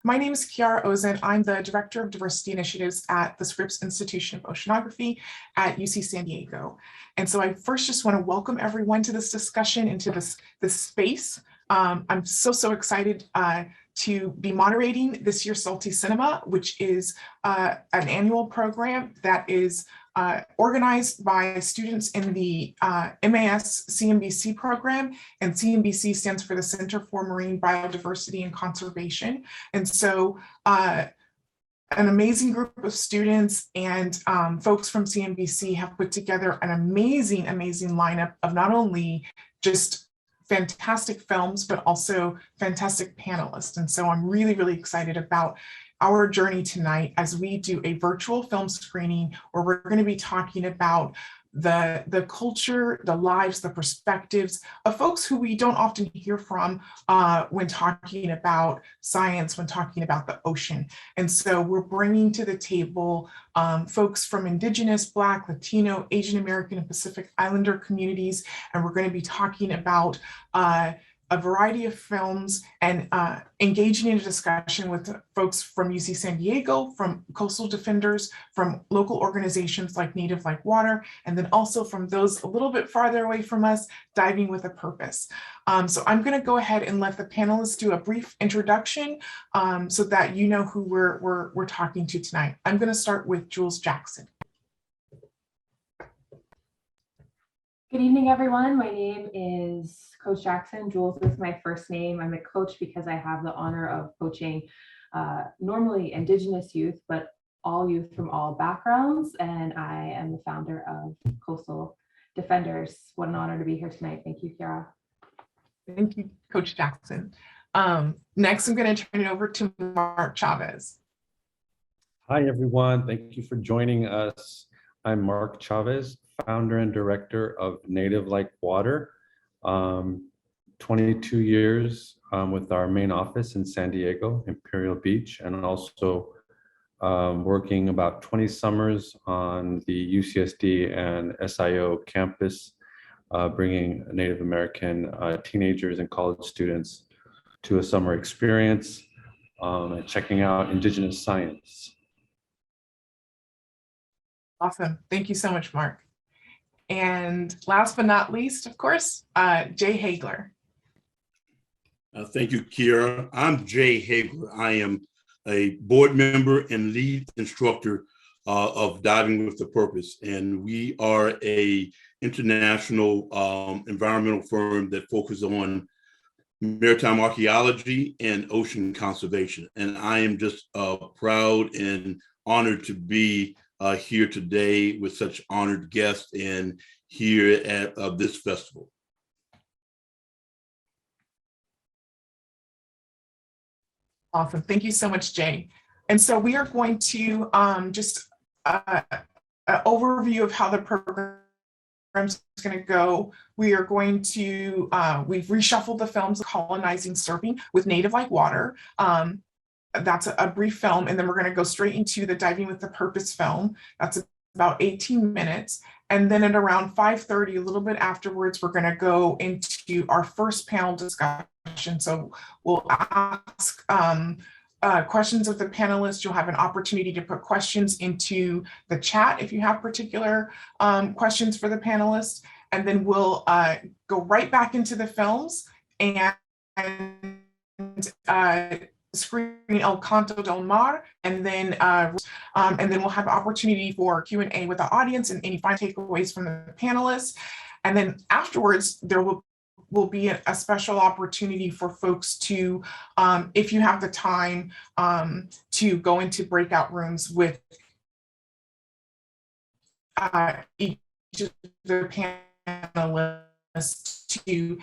My name is Keiara Auzenne. I'm the Director of Diversity Initiatives at the Scripps Institution of Oceanography at UC San Diego. And so I first just want to welcome everyone to this discussion, into this space. I'm so excited to be moderating this year's Salty Cinema, which is an annual program that is organized by students in the MAS MBC program, and CMBC stands for the Center for Marine Biodiversity and Conservation. And so an amazing group of students and folks from CMBC have put together an amazing lineup of not only just fantastic films, but also fantastic panelists. And so I'm really excited about our journey tonight as we do a virtual film screening where we're going to be talking about the culture, the lives, the perspectives of folks who we don't often hear from when talking about science, when talking about the ocean. And so we're bringing to the table folks from Indigenous, Black, Latino, Asian American, and Pacific Islander communities. And we're going to be talking about a variety of films and engaging in a discussion with folks from UC San Diego, from coastal defenders, from local organizations like Native Like Water, and then also from those a little bit farther away from us, Diving with a Purpose. So I'm going to go ahead and let the panelists do a brief introduction so that you know who we're talking to tonight. I'm going to start with Jules Jackson. Good evening, everyone. My name is Coach Jackson. Jules is my first name. I'm a coach because I have the honor of coaching normally Indigenous youth, but all youth from all backgrounds. And I am the founder of Coastal Defenders. What an honor to be here tonight. Thank you, Keiara. Thank you, Coach Jackson. Next, I'm going to turn it over to Marc Chavez. Hi, everyone. Thank you for joining us. I'm Marc Chavez, founder and director of Native Like Water. 22 years with our main office in San Diego, Imperial Beach, and also working about 20 summers on the UCSD and SIO campus, bringing Native American teenagers and college students to a summer experience and checking out Indigenous science. Awesome. Thank you so much, Marc. And last but not least, of course, Jay Haigler. Thank you, Keiara. I'm Jay Haigler. I am a board member and lead instructor of Diving with a Purpose. And we are an international environmental firm that focuses on maritime archaeology and ocean conservation. And I am just proud and honored to be here today with such honored guests and here at this festival. Awesome. Thank you so much, Jay. And so we are going to just an overview of how the program is going to go. We are going to, we've reshuffled the films, Decolonizing Surfing with Native Like Water. That's a brief film, and then we're going to go straight into the Diving with a Purpose film. That's about 18 minutes. And then at around 5:30, a little bit afterwards, we're going to go into our first panel discussion. So we'll ask questions of the panelists. You'll have an opportunity to put questions into the chat if you have particular questions for the panelists. And then we'll go right back into the films and screen El Canto Delmare, and then we'll have opportunity for Q&A with the audience and any final takeaways from the panelists. And then afterwards, there will be a special opportunity for folks to, if you have the time, to go into breakout rooms with each of the panelists to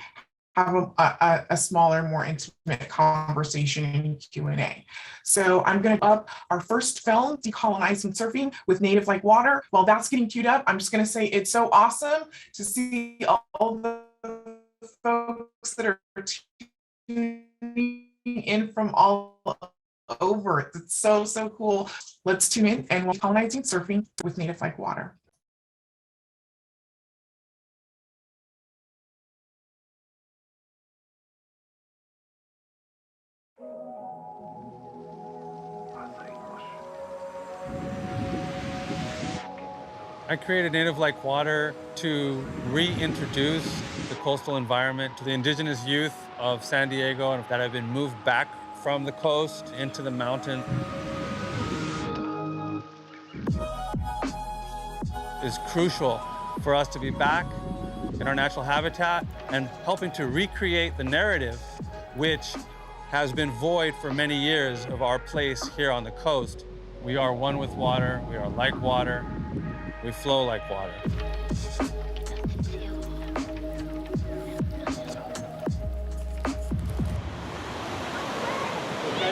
have a smaller, more intimate conversation in Q&A. So I'm going to up our first film, Decolonizing Surfing with Native Like Water. While that's getting queued up, I'm just going to say it's so awesome to see all the folks that are tuning in from all over. It's so cool. Let's tune in and watch Decolonizing Surfing with Native Like Water. I created Native Like Water to reintroduce the coastal environment to the indigenous youth of San Diego and that have been moved back from the coast into the mountain. It's crucial for us to be back in our natural habitat and helping to recreate the narrative which has been void for many years of our place here on the coast. We are one with water, we are like water, we flow like water. Okay,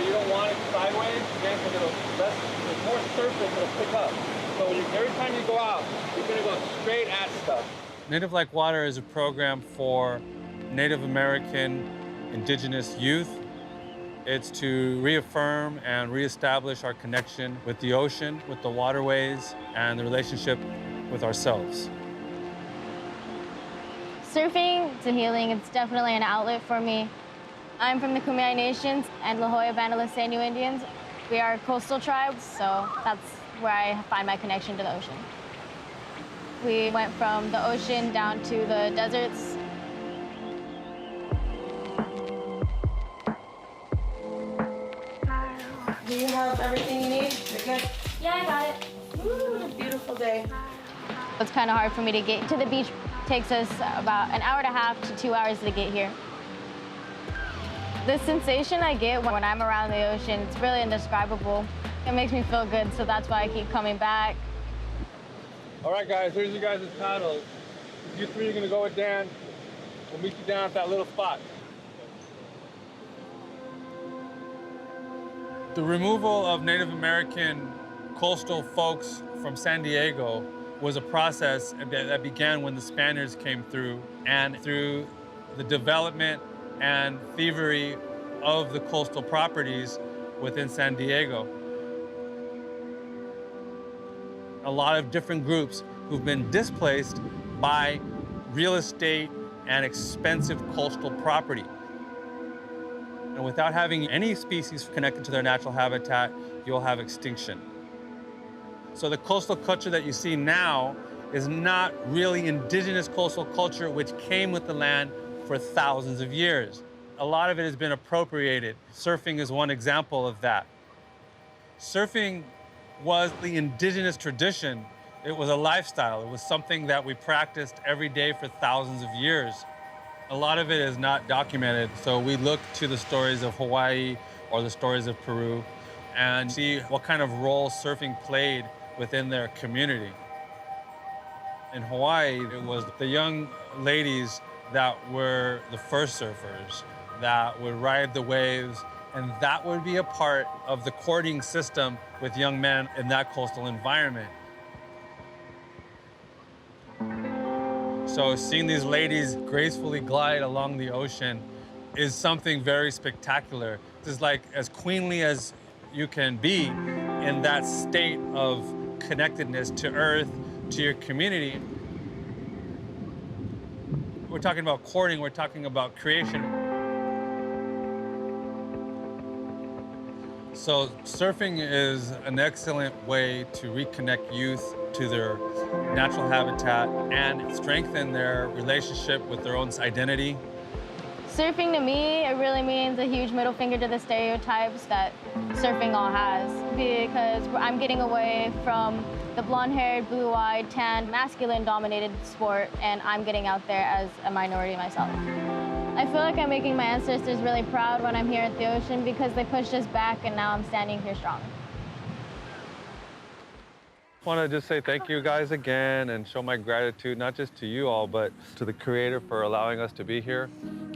you don't want it sideways, again, because there's more surface it'll pick up. So every time you go out, you're gonna go straight at stuff. Native Like Water is a program for Native American indigenous youth. It's to reaffirm and reestablish our connection with the ocean, with the waterways, and the relationship with ourselves. Surfing is a healing. It's definitely an outlet for me. I'm from the Kumeyaay Nations and La Jolla Band of Listeño Indians. We are coastal tribes, so that's where I find my connection to the ocean. We went from the ocean down to the deserts. Do you have everything you need? You're good? Yeah, I got it. Ooh, beautiful day. It's kind of hard for me to get to the beach. It takes us about an hour and a half to 2 hours to get here. The sensation I get when I'm around the ocean, it's really indescribable. It makes me feel good, so that's why I keep coming back. All right, guys, here's you guys' paddles. You three are gonna go with Dan. We'll meet you down at that little spot. The removal of Native American coastal folks from San Diego was a process that began when the Spaniards came through, and through the development and thievery of the coastal properties within San Diego. A lot of different groups who've been displaced by real estate and expensive coastal property. And without having any species connected to their natural habitat, you'll have extinction. So the coastal culture that you see now is not really indigenous coastal culture which came with the land for thousands of years. A lot of it has been appropriated. Surfing is one example of that. Surfing was the indigenous tradition. It was a lifestyle. It was something that we practiced every day for thousands of years. A lot of it is not documented, so we look to the stories of Hawaii or the stories of Peru and see what kind of role surfing played within their community. In Hawaii, it was the young ladies that were the first surfers, that would ride the waves, and that would be a part of the courting system with young men in that coastal environment. So seeing these ladies gracefully glide along the ocean is something very spectacular. It's like as queenly as you can be in that state of connectedness to Earth, to your community. We're talking about courting, we're talking about creation. So surfing is an excellent way to reconnect youth to their natural habitat and strengthen their relationship with their own identity. Surfing to me, it really means a huge middle finger to the stereotypes that surfing all has, because I'm getting away from the blonde-haired, blue-eyed, tanned, masculine-dominated sport, and I'm getting out there as a minority myself. I feel like I'm making my ancestors really proud when I'm here at the ocean because they pushed us back and now I'm standing here strong. I want to just say thank you guys again and show my gratitude, not just to you all, but to the Creator for allowing us to be here.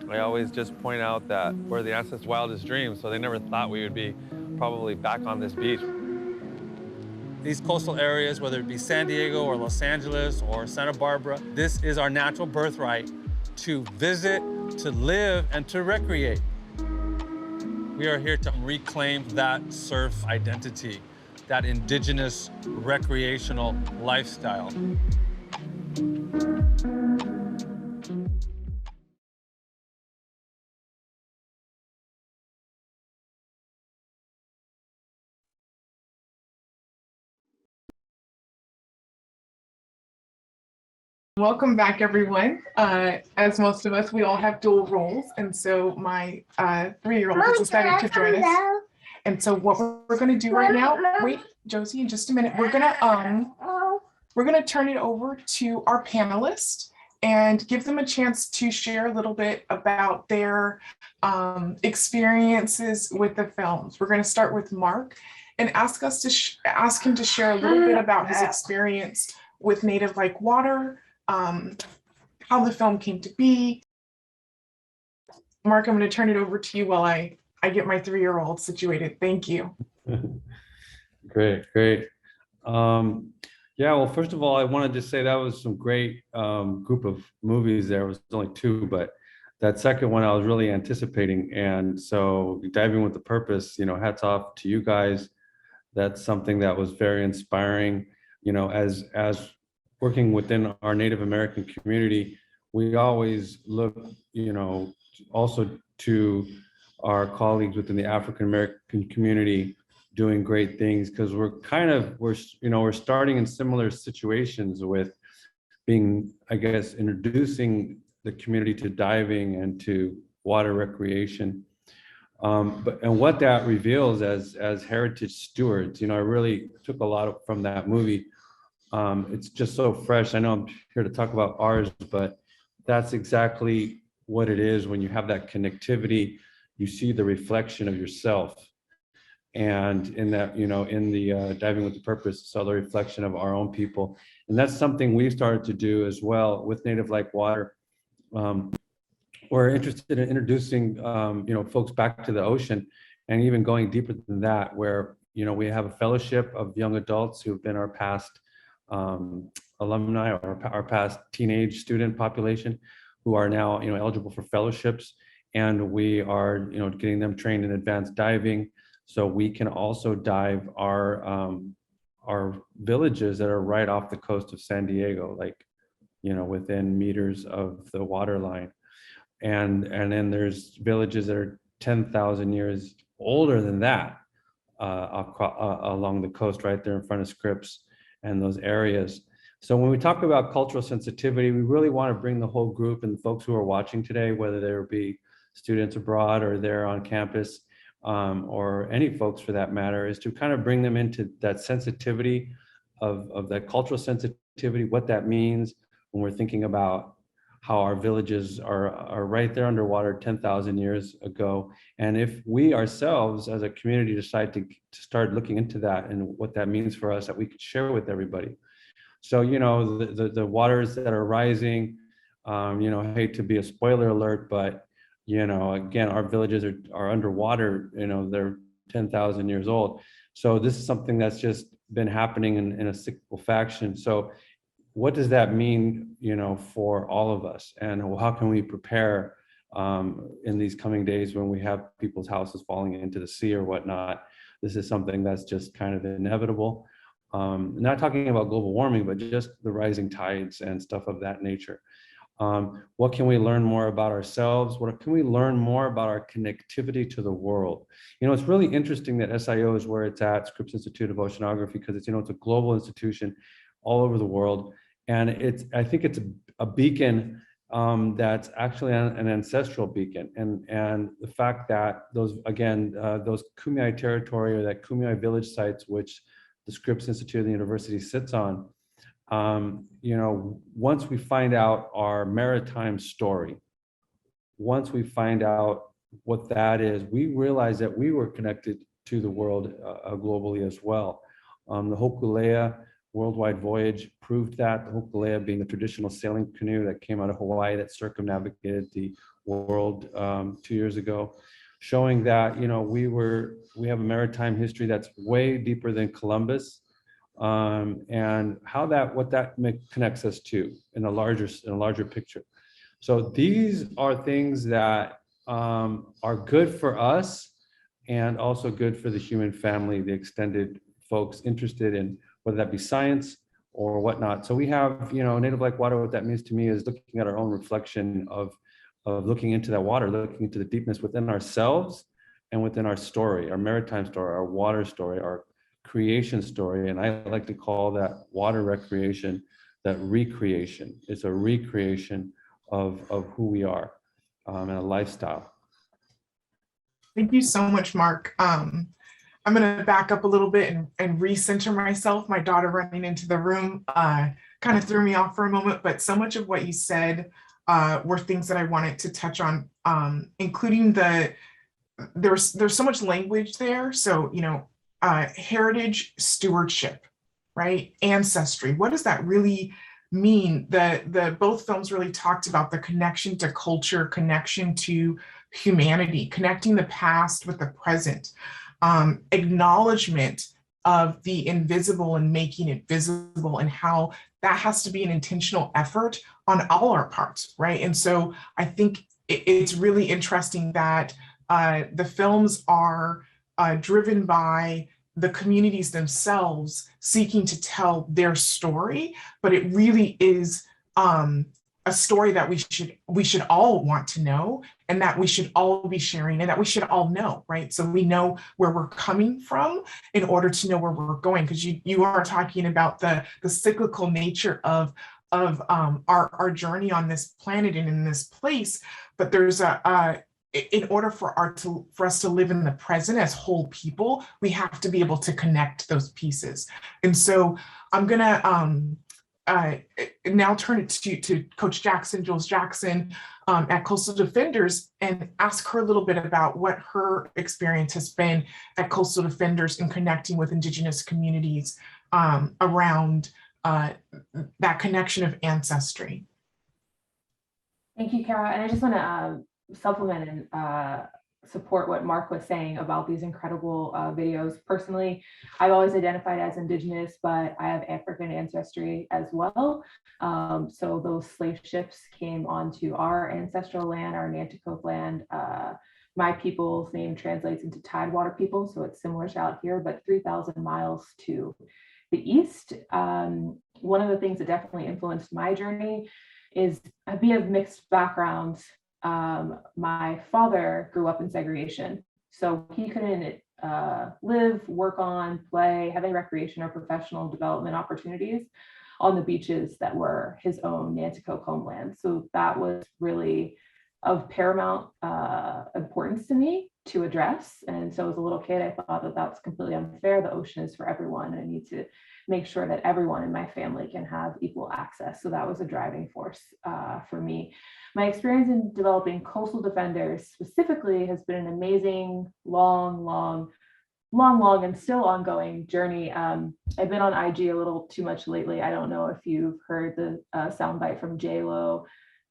I always just point out that we're the ancestors' wildest dreams, so they never thought we would be probably back on this beach. These coastal areas, whether it be San Diego or Los Angeles or Santa Barbara, this is our natural birthright to visit, to live, and to recreate. We are here to reclaim that surf identity, that indigenous recreational lifestyle. Welcome back, everyone. As most of us, we all have dual roles. And so my 3-year-old has decided to join us. And so what we're going to do right now, wait, Josie, in just a minute, we're going to turn it over to our panelists and give them a chance to share a little bit about their experiences with the films. We're going to start with Marc and ask him to share a little bit about his experience with Native Like Water, how the film came to be. Marc, I'm going to turn it over to you while I get my 3-year-old situated. Thank you. Great. Yeah, well, first of all, I wanted to say that was some great group of movies there. It was only 2, but that second one I was really anticipating. And so Diving with the Purpose, hats off to you guys. That's something that was very inspiring. As working within our Native American community, we always look, also to our colleagues within the African American community doing great things, because we're starting in similar situations with being, I guess, introducing the community to diving and to water recreation. And what that reveals as heritage stewards, I really took a lot from that movie. It's just so fresh. I know I'm here to talk about ours, but that's exactly what it is. When you have that connectivity, you see the reflection of yourself. And in that, in the Diving with the Purpose, saw the reflection of our own people. And that's something we started to do as well with Native Like Water. We're interested in introducing, folks back to the ocean, and even going deeper than that, where, we have a fellowship of young adults who've been our past alumni, or our past teenage student population, who are now, eligible for fellowships. And we are, getting them trained in advanced diving, so we can also dive our villages that are right off the coast of San Diego, like, within meters of the water line. And then there's villages that are 10,000 years older than that, along the coast right there in front of Scripps and those areas. So when we talk about cultural sensitivity, we really want to bring the whole group, and the folks who are watching today, whether there be students abroad or they're on campus, or any folks for that matter, is to kind of bring them into that sensitivity of that cultural sensitivity, what that means when we're thinking about how our villages are right there underwater 10,000 years ago. And if we ourselves as a community decide to start looking into that and what that means for us, that we could share with everybody. So, the waters that are rising, I hate to be a spoiler alert, but, again, our villages are underwater, they're 10,000 years old. So this is something that's just been happening in a cyclical fashion. So what does that mean, for all of us? And how can we prepare in these coming days when we have people's houses falling into the sea or whatnot? This is something that's just kind of inevitable. Not talking about global warming, but just the rising tides and stuff of that nature. What can we learn more about ourselves? What can we learn more about our connectivity to the world? It's really interesting that SIO is where it's at, Scripps Institute of Oceanography, because it's a global institution all over the world. And I think it's a beacon that's actually an ancestral beacon. And the fact that those Kumeyaay territory, or that Kumeyaay village sites, which the Scripps Institute of the university sits on, once we find out our maritime story, once we find out what that is, we realize that we were connected to the world globally as well. The Hokulea Worldwide Voyage proved that, the Hokulea being the traditional sailing canoe that came out of Hawaii that circumnavigated the world 2 years ago, showing that we have a maritime history that's way deeper than Columbus, and what that connects us to in a larger picture. So these are things that are good for us, and also good for the human family, the extended folks interested in whether that be science or whatnot. So we have, Native Like Water, what that means to me is looking at our own reflection of looking into that water, looking into the deepness within ourselves and within our story, our maritime story, our water story, our creation story. And I like to call that water recreation, that recreation. It's a recreation of who we are and a lifestyle. Thank you so much, Marc. I'm going to back up a little bit and recenter myself. My daughter running into the room kind of threw me off for a moment, but so much of what you said were things that I wanted to touch on, including there's so much language there. So, heritage stewardship, right? Ancestry. What does that really mean? Both films really talked about the connection to culture, connection to humanity, connecting the past with the present, acknowledgement of the invisible and making it visible, and how that has to be an intentional effort on all our parts, right? And so I think it's really interesting that the films are driven by the communities themselves seeking to tell their story, but it really is a story that we should all want to know, and that we should all be sharing, and that we should all know, right? So we know where we're coming from in order to know where we're going, because you are talking about the cyclical nature of our journey on this planet and in this place, but there's in order for us to live in the present as whole people, we have to be able to connect those pieces. And so I'm gonna now turn it to Coach Jackson, Jules Jackson at Coastal Defenders, and ask her a little bit about what her experience has been at Coastal Defenders in connecting with Indigenous communities around that connection of ancestry. Thank you, Kara. And I just want to supplement and support what Marc was saying about these incredible videos. Personally, I've always identified as Indigenous, but I have African ancestry as well. So those slave ships came onto our ancestral land, our Nanticoke land. My people's name translates into Tidewater people, so it's similar to out here, but 3,000 miles to the east. One of the things that definitely influenced my journey is being of mixed backgrounds. My father grew up in segregation, so he couldn't live, work on, play, have any recreation or professional development opportunities on the beaches that were his own Nanticoke homeland. So that was really of paramount importance to me to address. And so as a little kid, I thought that that's completely unfair. The ocean is for everyone, and I need to make sure that everyone in my family can have equal access. So that was a driving force for me. My experience in developing Coastal Defenders specifically has been an amazing, long, and still ongoing journey. I've been on IG a little too much lately. I don't know if you've heard the soundbite from J-Lo.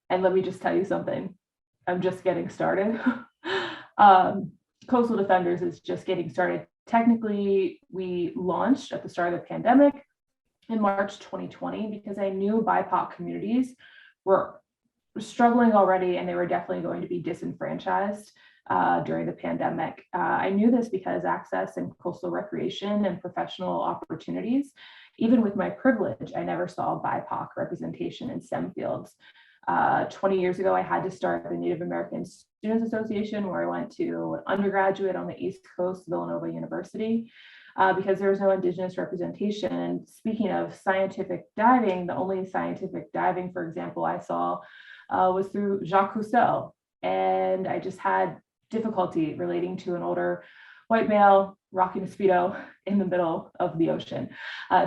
And let me just tell you something. I'm just getting started. Coastal Defenders is just getting started. Technically, we launched at the start of the pandemic in March 2020 because I knew BIPOC communities were struggling already, and they were definitely going to be disenfranchised during the pandemic. I knew this because access and coastal recreation and professional opportunities, even with my privilege, I never saw BIPOC representation in STEM fields. 20 years ago, I had to start the Native American Students Association, where I went to an undergraduate on the East Coast, Villanova University, because there was no Indigenous representation. And speaking of scientific diving, the only scientific diving, for example, I saw was through Jacques Cousteau. And I just had difficulty relating to an older white male rocking a Speedo in the middle of the ocean.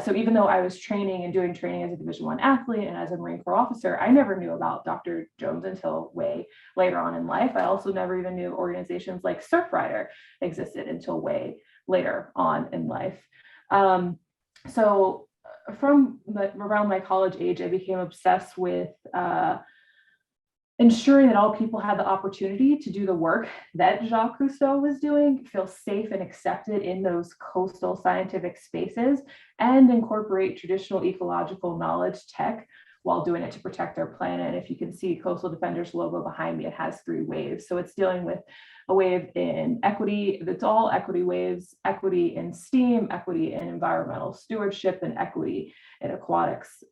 So even though I was training and doing training as a Division I athlete and as a Marine Corps officer, I never knew about Dr. Jones until way later on in life. I also never even knew organizations like Surfrider existed until way later on in life. So from around my college age, I became obsessed with ensuring that all people had the opportunity to do the work that Jacques Cousteau was doing, feel safe and accepted in those coastal scientific spaces, and incorporate traditional ecological knowledge tech while doing it to protect our planet. If you can see Coastal Defenders logo behind me, it has 3 waves. So it's dealing with a wave in equity, it's all equity waves, equity in STEAM, equity in environmental stewardship, and equity in aquatics.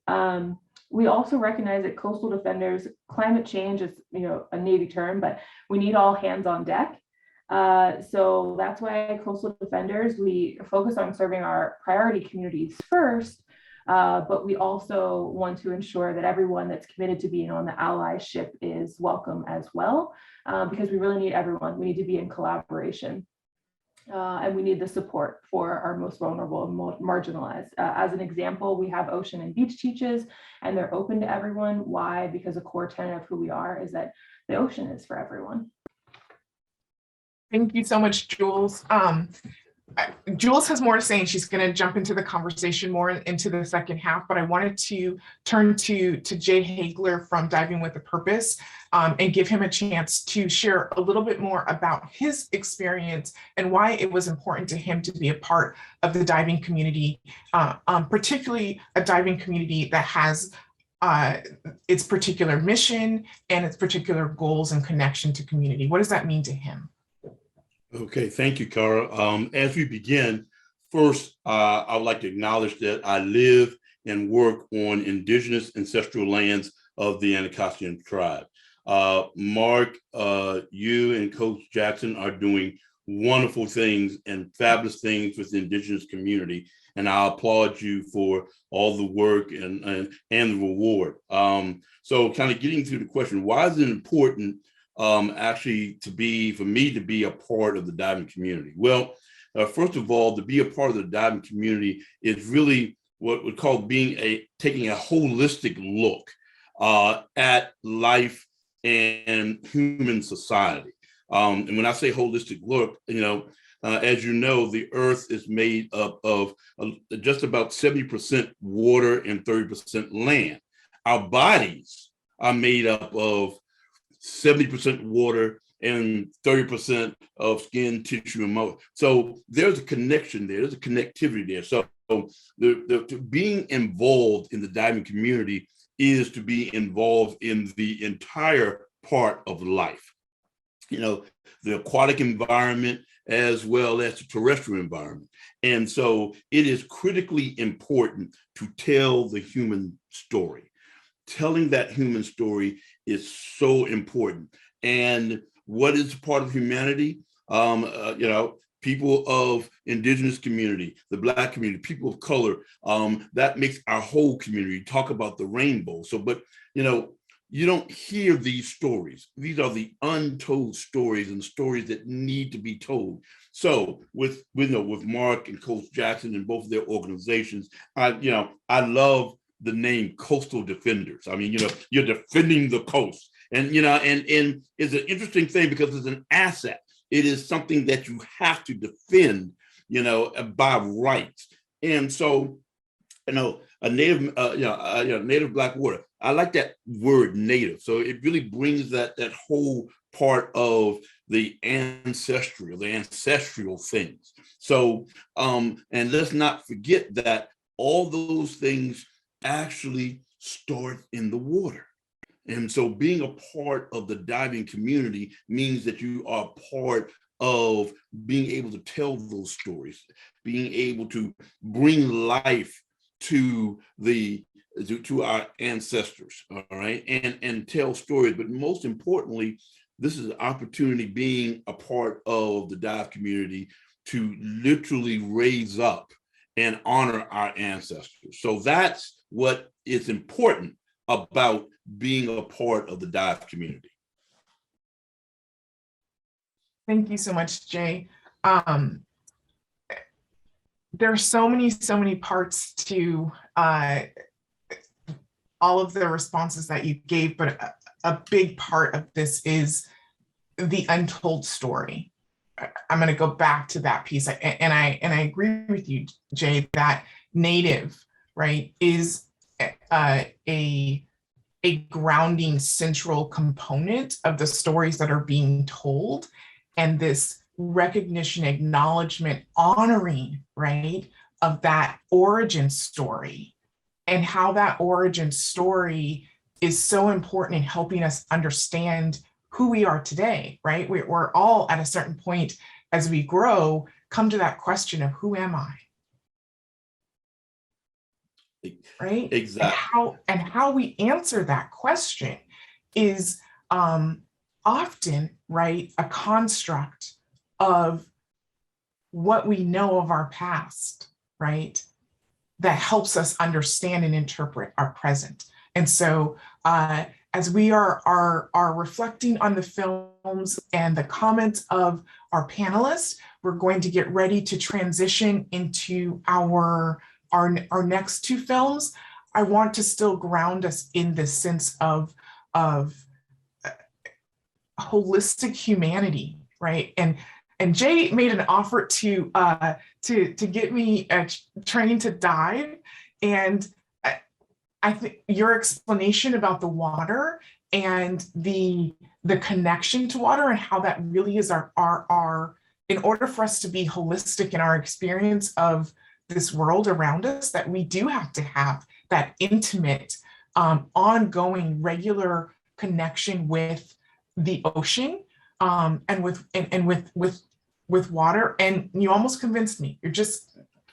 We also recognize that Coastal Defenders, climate change is, a Navy term, but we need all hands on deck. So that's why Coastal Defenders, we focus on serving our priority communities first, But we also want to ensure that everyone that's committed to being on the allyship is welcome as well, because we really need everyone. We need to be in collaboration. And we need the support for our most vulnerable and marginalized. As an example, we have ocean and beach teachers, and they're open to everyone. Why? Because a core tenet of who we are is that the ocean is for everyone. Thank you so much, Jules. Jules has more to say, and she's going to jump into the conversation more into the second half, but I wanted to turn to Jay Haigler from Diving with a Purpose and give him a chance to share a little bit more about his experience and why it was important to him to be a part of the diving community, particularly a diving community that has its particular mission and its particular goals and connection to community. What does that mean to him? Okay, thank you, Kara. As we begin, first, I would like to acknowledge that I live and work on indigenous ancestral lands of the Anacostan tribe. Marc, you and Coach Jackson are doing wonderful things and fabulous things with the indigenous community, and I applaud you for all the work and the reward. So kind of getting to the question, why is it important actually for me to be a part of the diving community? Well, first of all, to be a part of the diving community is really what we call taking a holistic look at life and human society. And when I say holistic look, as you know, the earth is made up of just about 70% water and 30% land. Our bodies are made up of 70% water and 30% of skin, tissue, and muscle. So there's a connection there. There's a connectivity there. So being involved in the diving community is to be involved in the entire part of life. The aquatic environment as well as the terrestrial environment. And so it is critically important to tell the human story. Telling that human story is so important. And what is part of humanity? People of indigenous community, the Black community, people of color, that makes our whole community. Talk about the rainbow. But you don't hear these stories. These are the untold stories and stories that need to be told. So with Marc and Coach Jackson and both of their organizations, I love the name Coastal Defenders. I mean, you're defending the coast. And it's an interesting thing because it's an asset. It is something that you have to defend, by rights. And so, a native, native Black water. I like that word native. So it really brings that whole part of the ancestral things. So, and let's not forget that all those things actually start in the water. And so being a part of the diving community means that you are part of being able to tell those stories, being able to bring life to our ancestors, all right, and tell stories. But most importantly, this is an opportunity, being a part of the dive community, to literally raise up and honor our ancestors. So that's what is important about being a part of the dive community. Thank you so much, Jay. There are so many parts to all of the responses that you gave, but a big part of this is the untold story. I'm going to go back to that piece, and I agree with you, Jay, that Native, right, is a grounding central component of the stories that are being told, and this recognition, acknowledgement, honoring, right, of that origin story, and how that origin story is so important in helping us understand who we are today, right? We're all at a certain point as we grow, come to that question of who am I? Right? Exactly. And how we answer that question is often, right, a construct of what we know of our past, right? helps us understand and interpret our present. And so as we are reflecting on the films and the comments of our panelists, we're going to get ready to transition into our next two films. I want to still ground us in this sense of holistic humanity, right? And Jay made an offer to get me training to dive, and I think your explanation about the water and the connection to water and how that really is our in order for us to be holistic in our experience of this world around us, that we do have to have that intimate, ongoing, regular connection with the ocean, and with water. And you almost convinced me.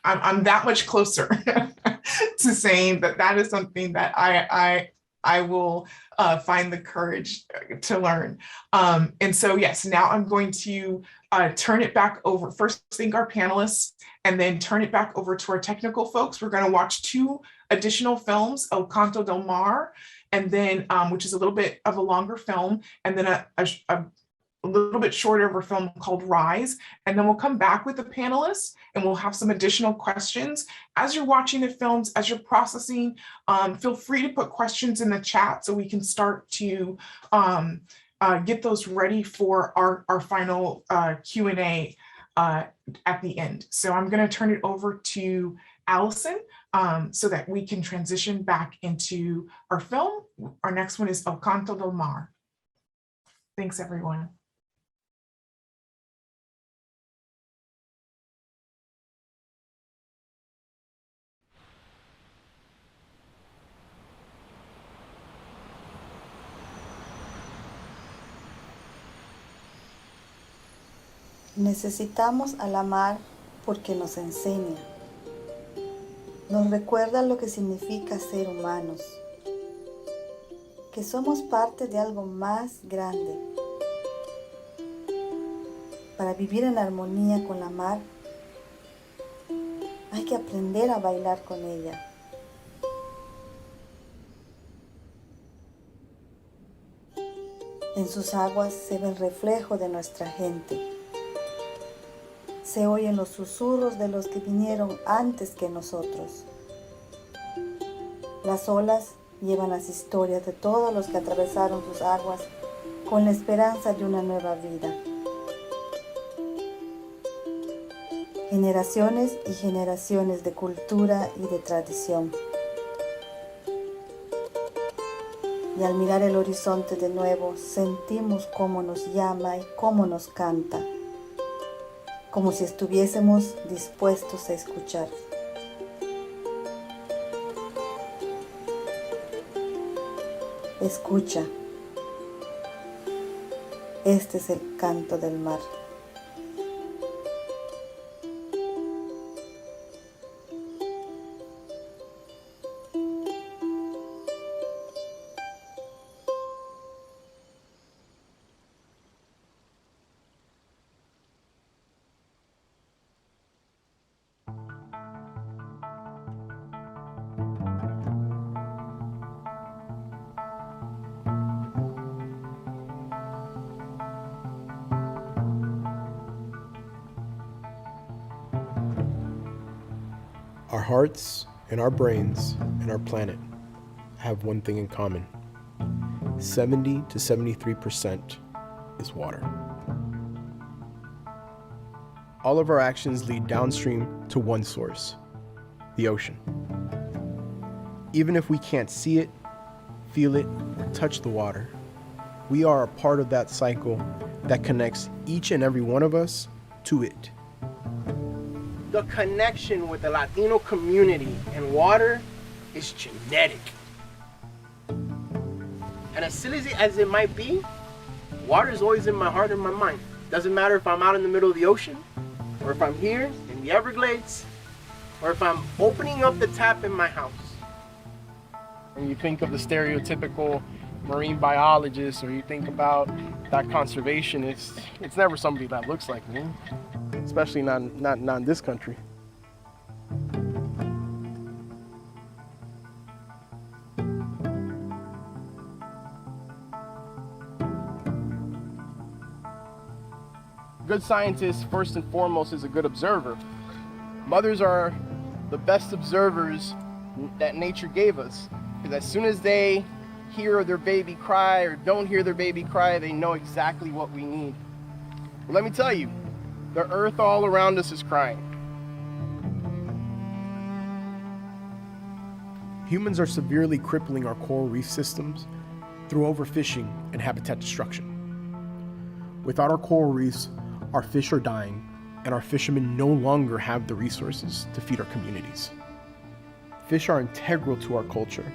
I'm that much closer to saying that is something that I will find the courage to learn. And so, yes, now I'm going to turn it back over. First, thank our panelists, and then turn it back over to our technical folks. We're going to watch two additional films, Elanto Delmare, and then which is a little bit of a longer film, and then a little bit shorter of a film called Rise. And then we'll come back with the panelists and we'll have some additional questions. As you're watching the films, as you're processing, feel free to put questions in the chat so we can start to get those ready for our final Q&A at the end. So I'm going to turn it over to Allison so that we can transition back into our film. Our next one is Elanto Delmare. Thanks, everyone. Necesitamos a la mar porque nos enseña. Nos recuerda lo que significa ser humanos, que somos parte de algo más grande. Para vivir en armonía con la mar, hay que aprender a bailar con ella. En sus aguas se ve el reflejo de nuestra gente. Se oyen los susurros de los que vinieron antes que nosotros. Las olas llevan las historias de todos los que atravesaron sus aguas con la esperanza de una nueva vida. Generaciones y generaciones de cultura y de tradición. Y al mirar el horizonte de nuevo, sentimos cómo nos llama y cómo nos canta, como si estuviésemos dispuestos a escuchar. Escucha. Este es el canto del mar. Our hearts and our brains and our planet have one thing in common. 70 to 73% is water. All of our actions lead downstream to one source, the ocean. Even if we can't see it, feel it, or touch the water, we are a part of that cycle that connects each and every one of us to it. The connection with the Latino community and water is genetic. And as silly as it might be, water is always in my heart and my mind. Doesn't matter if I'm out in the middle of the ocean, or if I'm here in the Everglades, or if I'm opening up the tap in my house. When you think of the stereotypical marine biologist, or you think about that conservationist, it's never somebody that looks like me, especially not in this country. good scientist, first and foremost, is a good observer. Mothers are the best observers that nature gave us, because as soon as they hear their baby cry or don't hear their baby cry, they know exactly what we need. Let me tell you, the earth all around us is crying. Humans are severely crippling our coral reef systems through overfishing and habitat destruction. Without our coral reefs, our fish are dying, and our fishermen no longer have the resources to feed our communities. Fish are integral to our culture.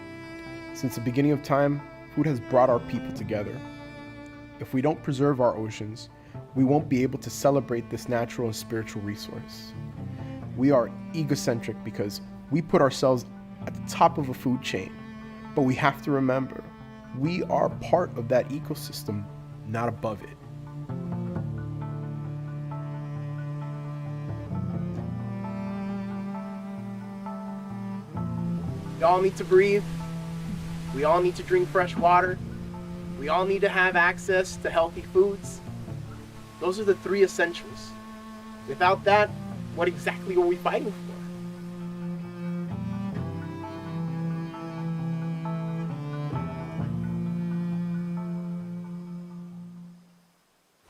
Since the beginning of time, food has brought our people together. If we don't preserve our oceans, we won't be able to celebrate this natural and spiritual resource. We are egocentric because we put ourselves at the top of a food chain, but we have to remember, we are part of that ecosystem, not above it. We all need to breathe. We all need to drink fresh water. We all need to have access to healthy foods. Those are the three essentials. Without that, what exactly are we fighting for?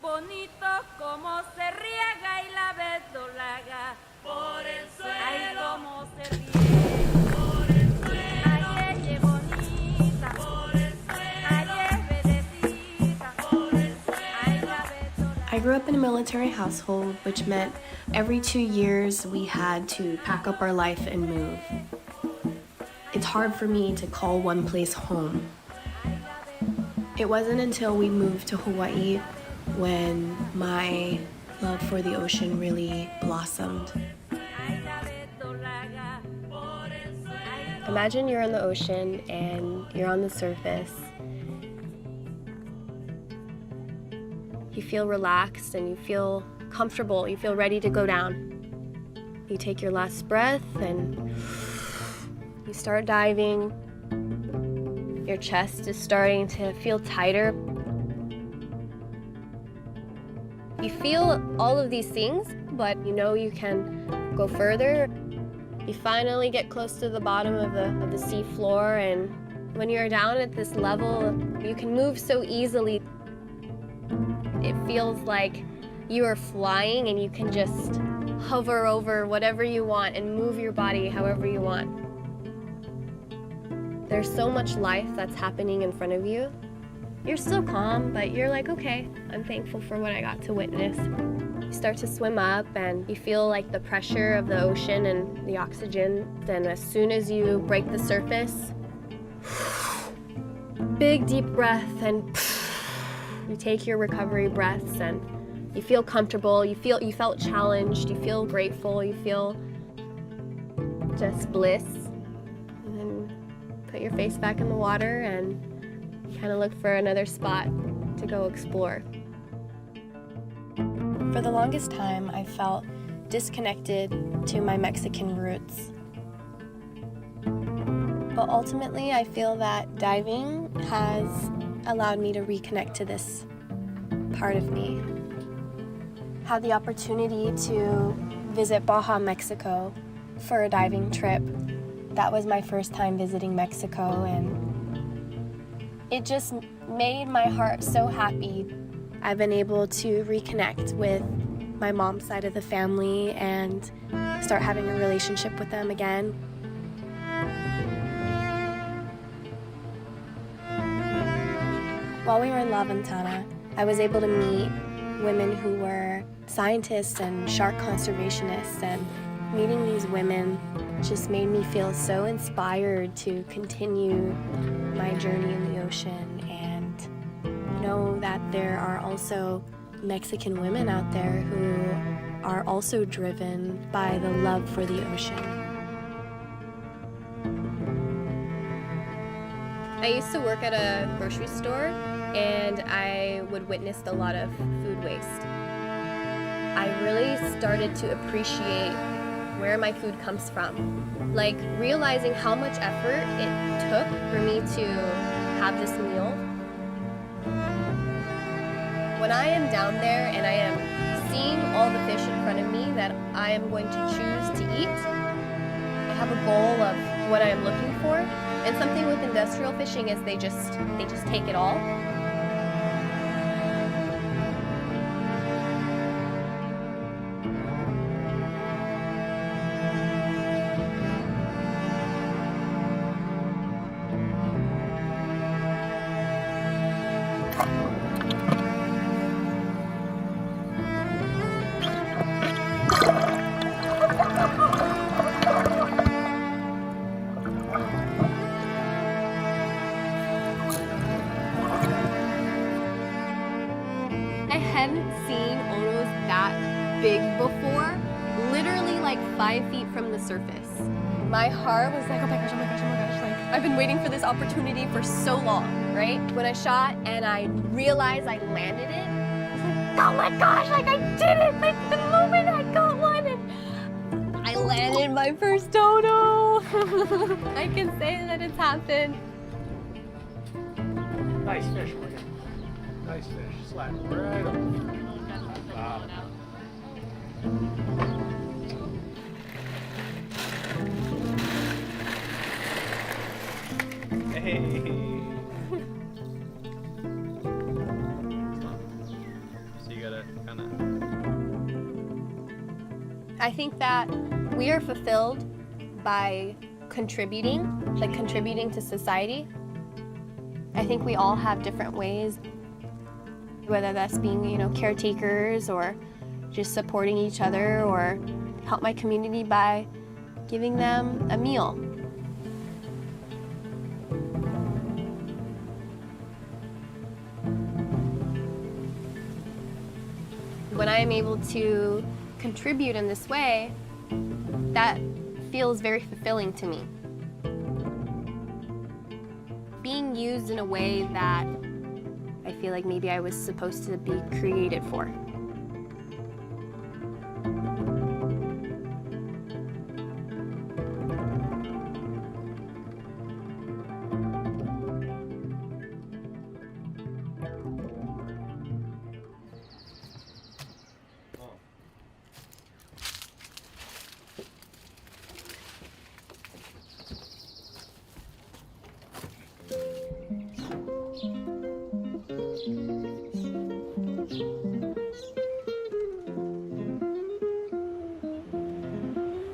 Bonito como se riega y la verdolaga por el suelo. Ay, como se riega por el suelo. Ay, bonita por el suelo. Ay, verdecita por el suelo. Ay, la verdolaga. I grew up in a military household, which meant every 2 years we had to pack up our life and move. It's hard for me to call one place home. It wasn't until we moved to Hawaii when my love for the ocean really blossomed. Imagine you're in the ocean and you're on the surface. You feel relaxed and you feel comfortable, you feel ready to go down. You take your last breath and you start diving. Your chest is starting to feel tighter. You feel all of these things, but you know you can go further. You finally get close to the bottom of the sea floor, and when you're down at this level, you can move so easily. It feels like you are flying and you can just hover over whatever you want and move your body however you want. There's so much life that's happening in front of you. You're still calm, but you're like, okay, I'm thankful for what I got to witness. You start to swim up and you feel like the pressure of the ocean and the oxygen. Then as soon as you break the surface, big deep breath, and you take your recovery breaths and you feel comfortable, you felt challenged, you feel grateful, you feel just bliss. And then put your face back in the water and kind of look for another spot to go explore. For the longest time, I felt disconnected to my Mexican roots. But ultimately, I feel that diving has allowed me to reconnect to this part of me. Had the opportunity to visit Baja, Mexico for a diving trip. That was my first time visiting Mexico, and it just made my heart so happy. I've been able to reconnect with my mom's side of the family and start having a relationship with them again. While we were in La Ventana, I was able to meet women who were scientists and shark conservationists, and meeting these women just made me feel so inspired to continue my journey in the ocean and know that there are also Mexican women out there who are also driven by the love for the ocean. I used to work at a grocery store and I would witness a lot of food waste. I really started to appreciate where my food comes from. Like realizing how much effort it took for me to have this meal. When I am down there and I am seeing all the fish in front of me that I am going to choose to eat. I have a goal of what I am looking for. And something with industrial fishing is they just take it all. Big before, literally like 5 feet from the surface. My heart was like, oh my gosh, oh my gosh, oh my gosh. Like, I've been waiting for this opportunity for so long, right? When I shot and I realized I landed it, I was like, oh my gosh, like I did it! Like the moment I got one and I landed my first dodo. I can say that it's happened. Nice fish, Morgan. Nice fish. Slap right up. Wow. Hey. So you gotta kind of. I think that we are fulfilled by contributing to society. I think we all have different ways, whether that's being, caretakers or just supporting each other, or help my community by giving them a meal. When I am able to contribute in this way, that feels very fulfilling to me. Being used in a way that I feel like maybe I was supposed to be created for.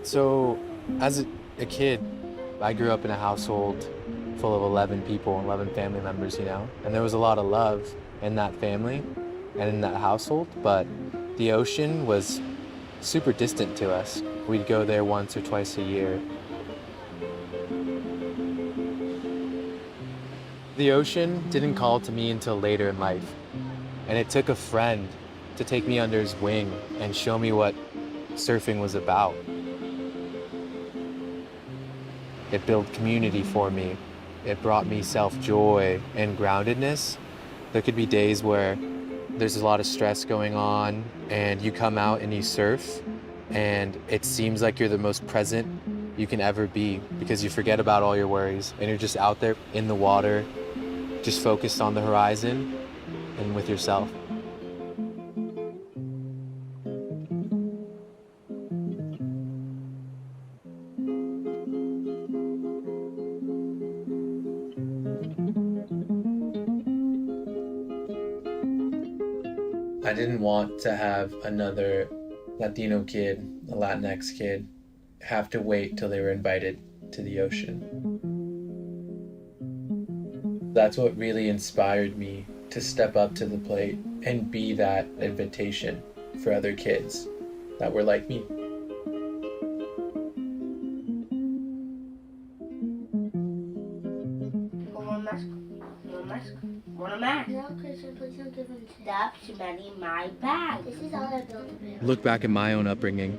So, as a kid, I grew up in a household full of 11 people, 11 family members, and there was a lot of love in that family and in that household, but the ocean was super distant to us. We'd go there once or twice a year. The ocean didn't call to me until later in life, and it took a friend to take me under his wing and show me what surfing was about. It built community for me. It brought me self-joy and groundedness. There could be days where there's a lot of stress going on and you come out and you surf and it seems like you're the most present you can ever be because you forget about all your worries and you're just out there in the water, just focused on the horizon and with yourself. I didn't want to have another Latino kid, a Latinx kid, have to wait till they were invited to the ocean. That's what really inspired me to step up to the plate and be that invitation for other kids that were like me. My bag. This is all I built. Look back at my own upbringing,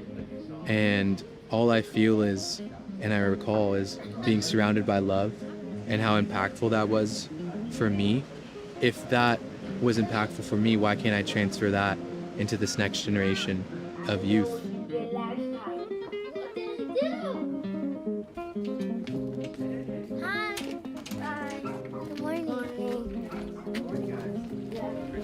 and all I feel is, and I recall, is being surrounded by love and how impactful that was for me. If that was impactful for me, why can't I transfer that into this next generation of youth?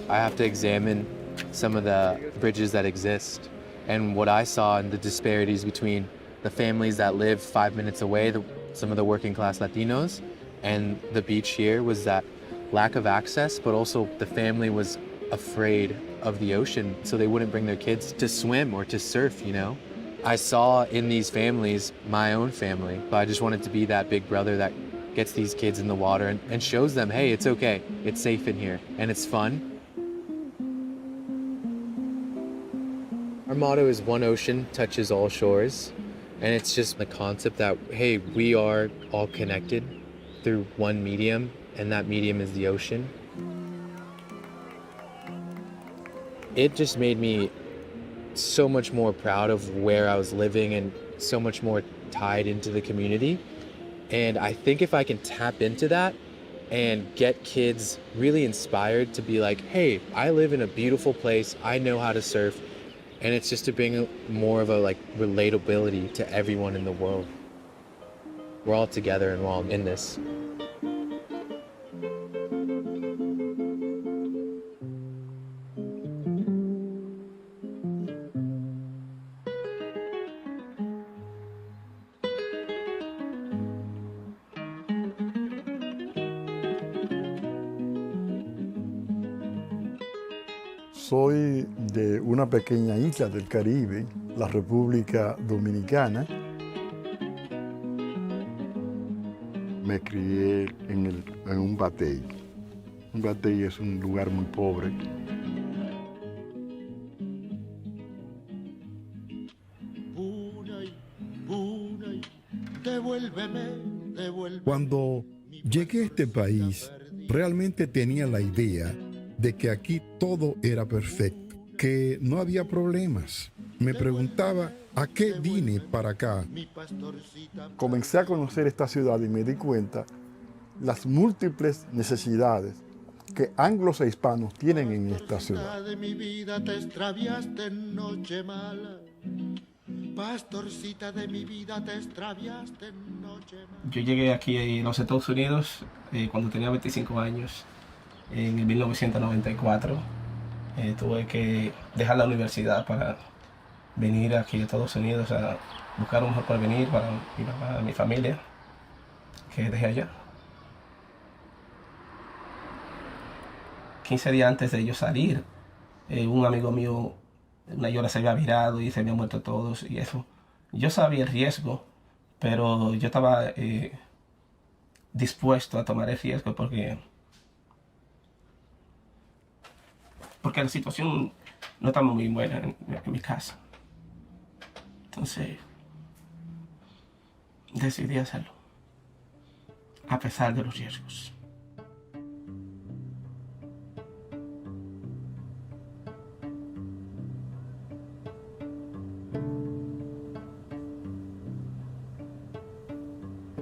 I have to examine some of the bridges that exist. And what I saw in the disparities between the families that live 5 minutes away, some of the working class Latinos, and the beach here was that lack of access, but also the family was afraid of the ocean, so they wouldn't bring their kids to swim or to surf, you know? I saw in these families my own family, but I just wanted to be that big brother that gets these kids in the water and shows them, hey, it's okay, it's safe in here, and it's fun. Our motto is one ocean touches all shores, and it's just the concept that, hey, we are all connected through one medium, and that medium is the ocean. It just made me so much more proud of where I was living and so much more tied into the community. And I think if I can tap into that and get kids really inspired to be like, hey, I live in a beautiful place, I know how to surf, and it's just to bring more of a like relatability to everyone in the world. We're all together and we're all in this. Soy de una pequeña isla del Caribe, la República Dominicana. Me crié en un batey. Un batey es un lugar muy pobre. Cuando llegué a este país, realmente tenía la idea de que aquí todo era perfecto, que no había problemas. Me preguntaba, ¿a qué vine para acá? Comencé a conocer esta ciudad y me di cuenta las múltiples necesidades que anglos e hispanos tienen en esta ciudad. De mi vida te extraviaste en noche mala. Pastorcita de mi vida te extraviaste en noche mala. Yo llegué aquí en los Estados Unidos cuando tenía 25 años. En 1994 tuve que dejar la universidad para venir aquí a Estados Unidos a buscar un mejor porvenir para mi mamá, mi familia, que dejé allá. 15 días antes de yo salir, un amigo mío, una llora se había virado y se habían muerto todos y eso. Yo sabía el riesgo, pero yo estaba dispuesto a tomar el riesgo porque la situación no estaba muy buena en mi casa. Entonces, decidí hacerlo, a pesar de los riesgos.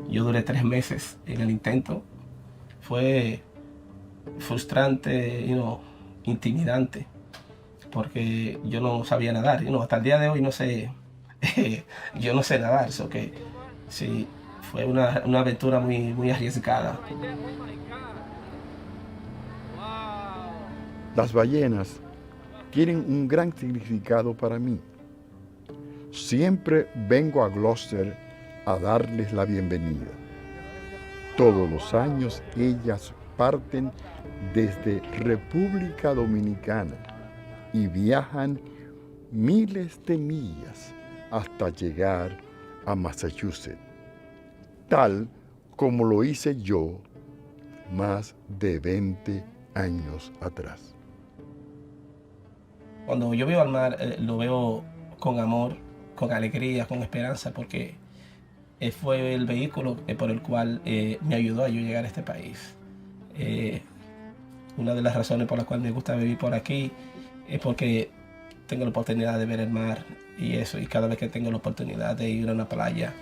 Yo duré 3 meses en el intento. Fue frustrante, intimidante, porque yo no sabía nadar, hasta el día de hoy no sé, yo no sé nadar, eso que sí, fue una aventura muy arriesgada. Las ballenas tienen un gran significado para mí. Siempre vengo a Gloucester a darles la bienvenida. Todos los años ellas parten desde República Dominicana y viajan miles de millas hasta llegar a Massachusetts, tal como lo hice yo más de 20 años atrás. Cuando yo veo al mar, lo veo con amor, con alegría, con esperanza, porque fue el vehículo por el cual me ayudó a yo llegar a este país. Una de las razones por las cuales me gusta vivir por aquí es porque tengo la oportunidad de ver el mar y eso, y cada vez que tengo la oportunidad de ir a una playa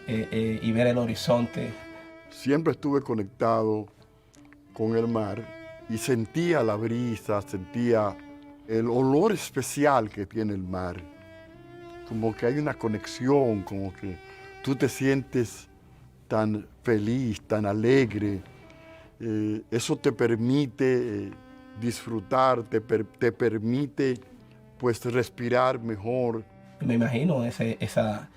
y ver el horizonte. Siempre estuve conectado con el mar y sentía la brisa, sentía el olor especial que tiene el mar. Como que hay una conexión, como que tú te sientes tan feliz, tan alegre. Eso te permite disfrutar, te permite pues respirar mejor. Me imagino esa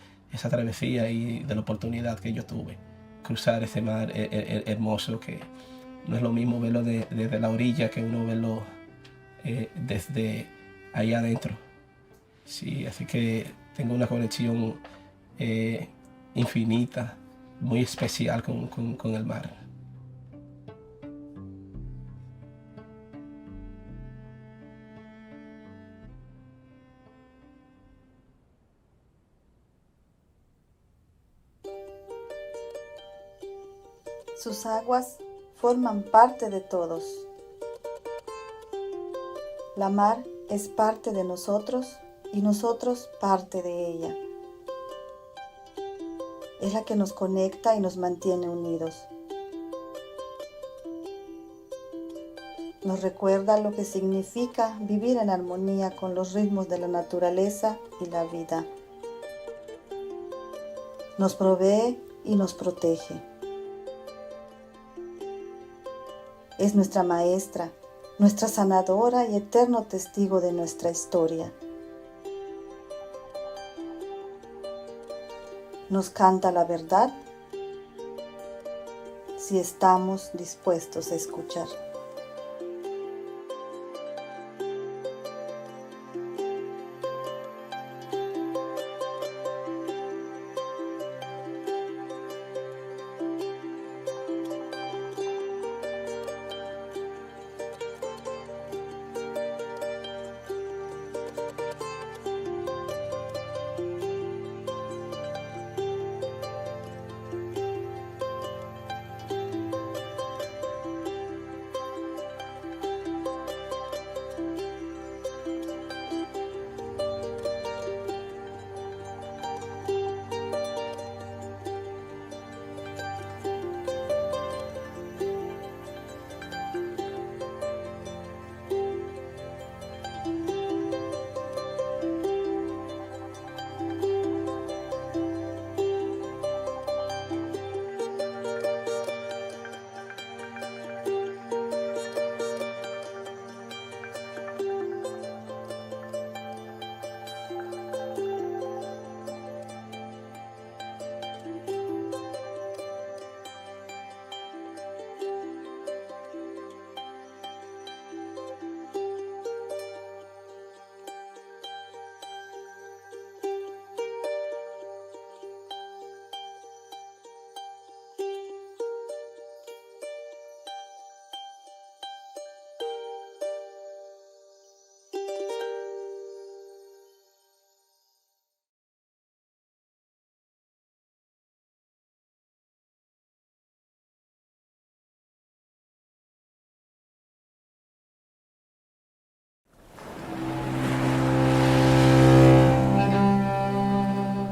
travesía y de la oportunidad que yo tuve, cruzar ese mar hermoso que no es lo mismo verlo desde la orilla que uno verlo desde ahí adentro. Sí, así que tengo una conexión infinita, muy especial con el mar. Sus aguas forman parte de todos. La mar es parte de nosotros y nosotros parte de ella. Es la que nos conecta y nos mantiene unidos. Nos recuerda lo que significa vivir en armonía con los ritmos de la naturaleza y la vida. Nos provee y nos protege. Es nuestra maestra, nuestra sanadora y eterno testigo de nuestra historia. Nos canta la verdad si estamos dispuestos a escuchar.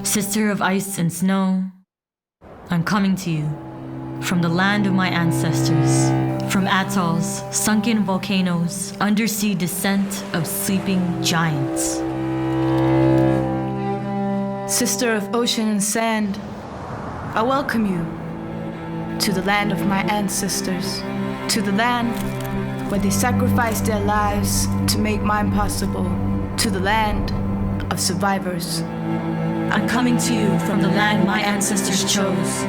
Sister of ice and snow, I'm coming to you from the land of my ancestors, from atolls, sunken volcanoes, undersea descent of sleeping giants. Sister of ocean and sand, I welcome you to the land of my ancestors, to the land where they sacrificed their lives to make mine possible, to the land of survivors. I'm coming to you from the land my ancestors chose.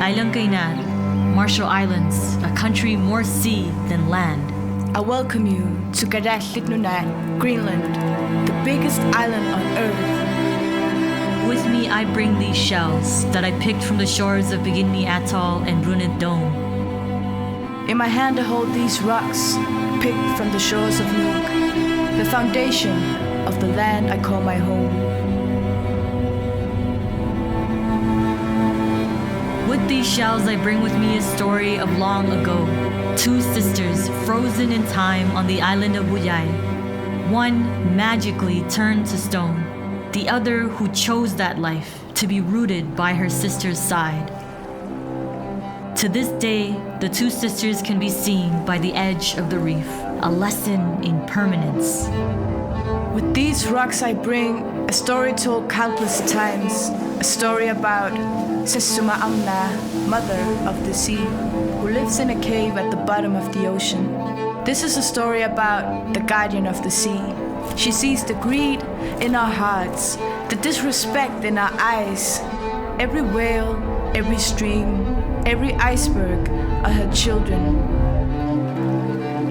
Ailang Kainan, Marshall Islands, a country more sea than land. I welcome you to Nunaat, Greenland, the biggest island on Earth. With me I bring these shells that I picked from the shores of Bikini Atoll and Brunette Dome. In my hand I hold these rocks, picked from the shores of Nuuk, the foundation of the land I call my home. With these shells I bring with me a story of long ago. Two sisters frozen in time on the island of Buyay. One magically turned to stone. The other who chose that life to be rooted by her sister's side. To this day, the two sisters can be seen by the edge of the reef, a lesson in permanence. With these rocks I bring a story told countless times, a story about Sesuma Amna, mother of the sea, who lives in a cave at the bottom of the ocean. This is a story about the guardian of the sea. She sees the greed in our hearts, the disrespect in our eyes. Every whale, every stream, every iceberg are her children.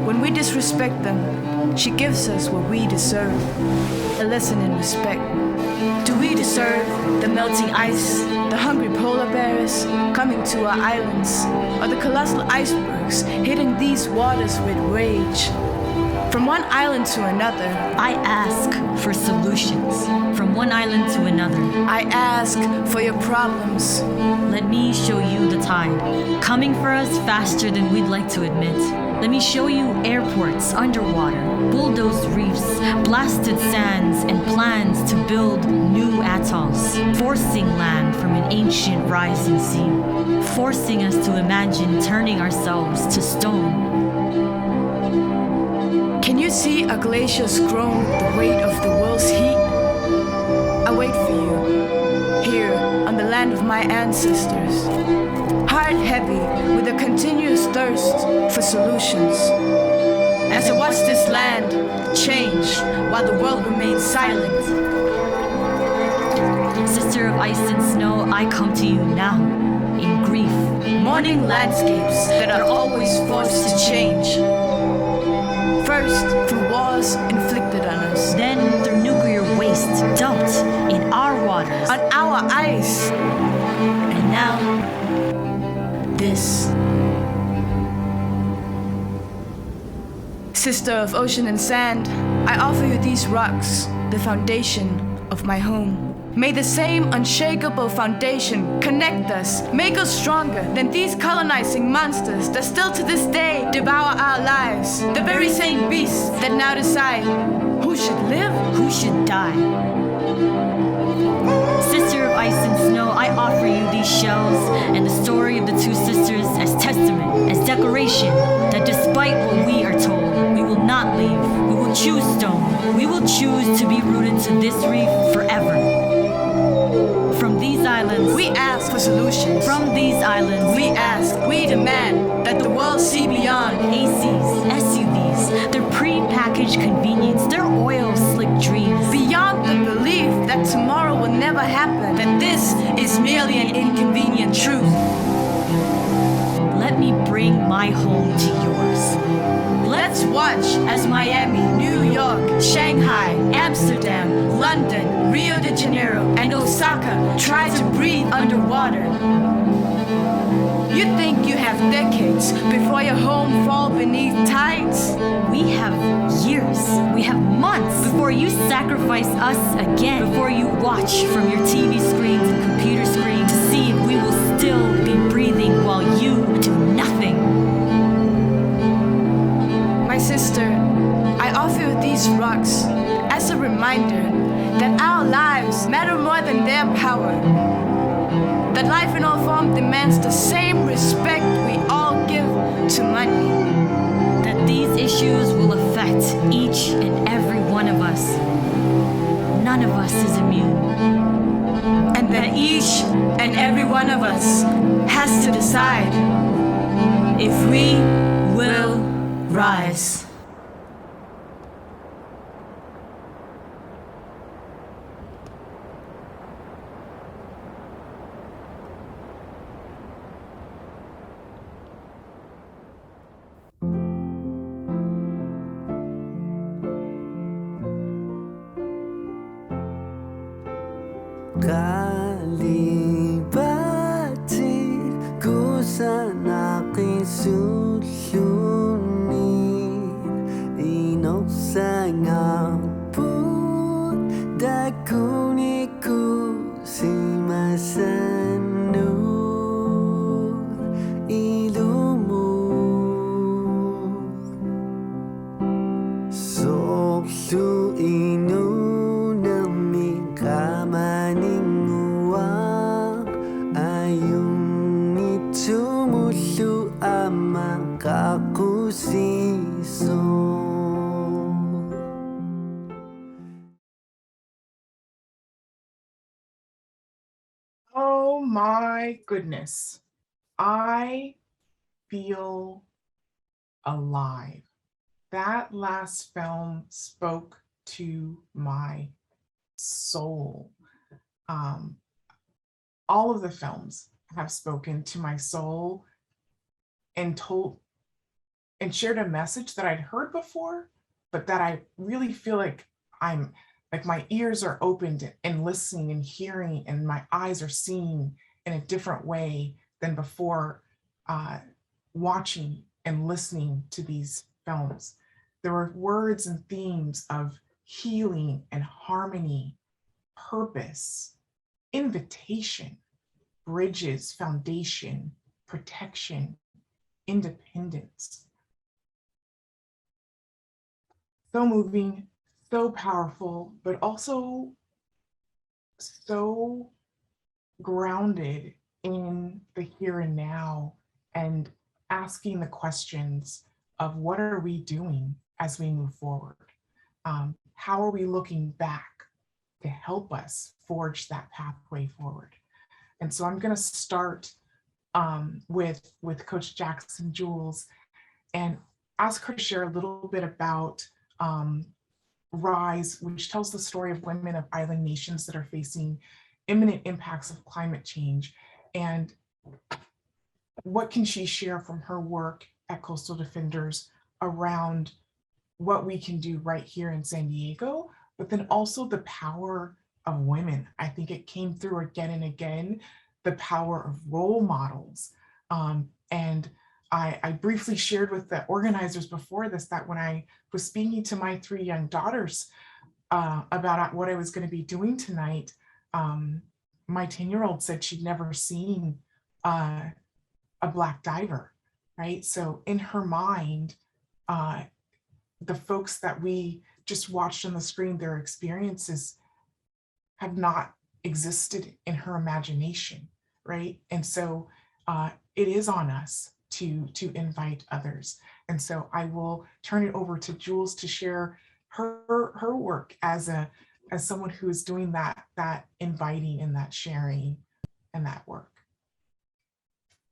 When we disrespect them, she gives us what we deserve, a lesson in respect. Do we deserve the melting ice, the hungry polar bears coming to our islands, or the colossal icebergs hitting these waters with rage? From one island to another, I ask for solutions. From one island to another, I ask for your problems. let me show you the tide, coming for us faster than we'd like to admit. Let me show you airports underwater, bulldozed reefs, blasted sands, and plans to build new atolls, forcing land from an ancient rising sea, forcing us to imagine turning ourselves to stone. Can you see our glaciers grown with the weight of the world's heat? I wait for you, here on the land of my ancestors, heart heavy with a continuous thirst for solutions. As I watch this land change while the world remains silent. Sister of ice and snow, I come to you now, in grief. Mourning landscapes that are always forced to change. First, through wars inflicted on us. Then through nuclear waste dumped in our waters. On our ice. And now, this. Sister of ocean and sand, I offer you these rocks, the foundation of my home. May the same unshakable foundation connect us, make us stronger than these colonizing monsters that still to this day devour our lives. The very same beasts that now decide who should live, who should die. Sister of ice and snow, I offer you these shells and the story of the two sisters as testament, as declaration that despite what we are told, we will not leave. We will choose stone. We will choose to be rooted to this reef forever. From these islands, we ask for solutions. From these islands, we ask, we demand that the world see beyond ACs, SUVs, their pre-packaged convenience, their oil slick dreams. Beyond the belief that tomorrow will never happen, that this is merely an inconvenient truth. Let me bring my home to yours. Let's watch as Miami, New York, Shanghai, Amsterdam, London, Rio de Janeiro, and Osaka try to breathe underwater. You think you have decades before your home fall beneath tides? We have years, we have months before you sacrifice us again, before you watch from your TV screens and computer screens to see if we will still be breathing while you do nothing. My sister, I offer you these rocks as a reminder that our lives matter more than their power. That life in all form demands the same respect we all give to money. That these issues will affect each and every one of us. None of us is immune. And that each and every one of us has to decide if we will rise. Kalibatid ko sana aking sulunid Inoksang amput Dakuni ko si masanud Ilumut Soksu inunaming kamaning Tumusu ama kakusiso. Oh my goodness. I feel alive. that last film spoke to my soul. All of the films have spoken to my soul and shared a message that I'd heard before, but that I really feel like my ears are opened and listening and hearing, and my eyes are seeing in a different way than before watching and listening to these films. There were words and themes of healing and harmony, purpose, invitation, bridges, foundation, protection, independence. So moving, so powerful, but also so grounded in the here and now, and asking the questions of what are we doing as we move forward? How are we looking back to help us forge that pathway forward? And so I'm going to start with Coach Jackson, Jules, and ask her to share a little bit about Rise, which tells the story of women of island nations that are facing imminent impacts of climate change. And what can she share from her work at Coastal Defenders around what we can do right here in San Diego, but then also the power of women. I think it came through again and again, the power of role models. And I briefly shared with the organizers before this that when I was speaking to my 3 young daughters about what I was going to be doing tonight, my 10-year-old said she'd never seen a Black diver, right? So in her mind, the folks that we just watched on the screen, their experiences have not existed in her imagination, right? And so it is on us to invite others. And so I will turn it over to Jules to share her work as someone who is doing that inviting and that sharing and that work.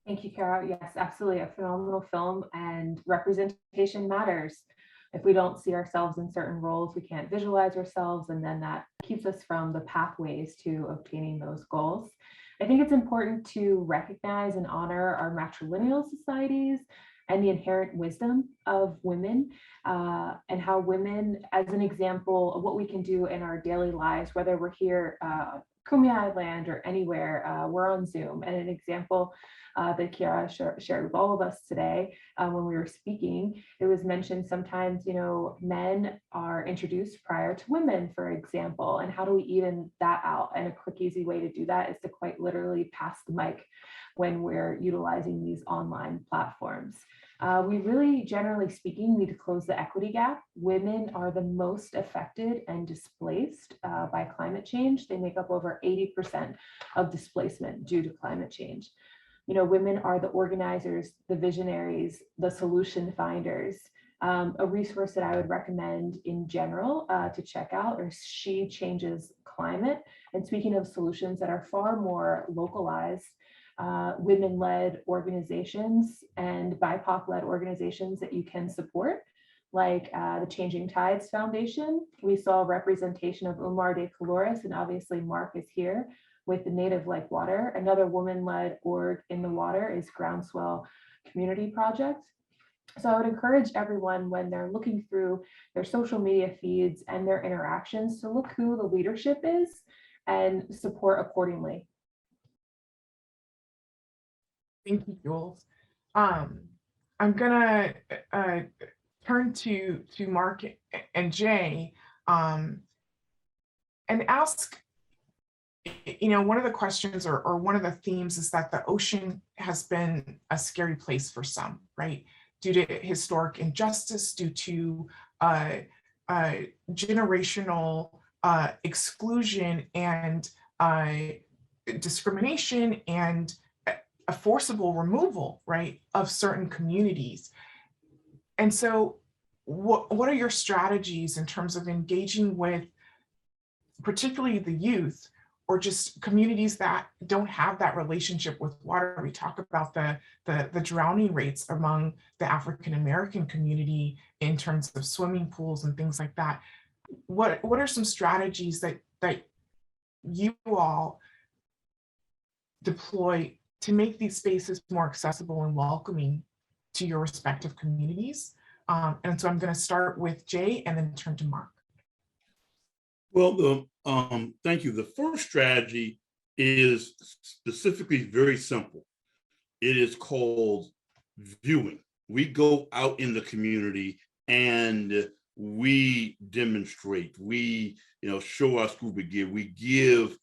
Thank you, Kara. Yes, absolutely. A phenomenal film, and representation matters. If we don't see ourselves in certain roles, we can't visualize ourselves, and then that keeps us from the pathways to obtaining those goals. I think it's important to recognize and honor our matrilineal societies and the inherent wisdom of women, and how women, as an example of what we can do in our daily lives, whether we're here Kumi Island or anywhere, we're on Zoom. And an example that Keiara shared with all of us today when we were speaking, it was mentioned sometimes, men are introduced prior to women, for example, and how do we even that out? And a quick, easy way to do that is to quite literally pass the mic when we're utilizing these online platforms. We really, generally speaking, need to close the equity gap. Women are the most affected and displaced by climate change. They make up over 80% of displacement due to climate change. Women are the organizers, the visionaries, the solution finders. A resource that I would recommend in general to check out is She Changes Climate. And speaking of solutions that are far more localized, women-led organizations and BIPOC-led organizations that you can support, like the Changing Tides Foundation. We saw representation of Umar de Colores, and obviously Marc is here with the Native Like Water. Another woman-led org in the water is Groundswell Community Project. So I would encourage everyone, when they're looking through their social media feeds and their interactions, to look who the leadership is and support accordingly. Thank you, Jules. I'm gonna turn to Marc and Jay and ask, one of the questions or one of the themes is that the ocean has been a scary place for some, right? Due to historic injustice, due to generational exclusion and discrimination, and a forcible removal, right, of certain communities. And so what are your strategies in terms of engaging with particularly the youth, just communities that don't have that relationship with water. We talk about the drowning rates among the African American community in terms of swimming pools and things like that. What are some strategies that you all deploy to make these spaces more accessible and welcoming to your respective communities? And so I'm going to start with Jay and then turn to Marc. Well, thank you. The first strategy is specifically very simple. It is called viewing. We go out in the community and we demonstrate, we show our scuba gear, we give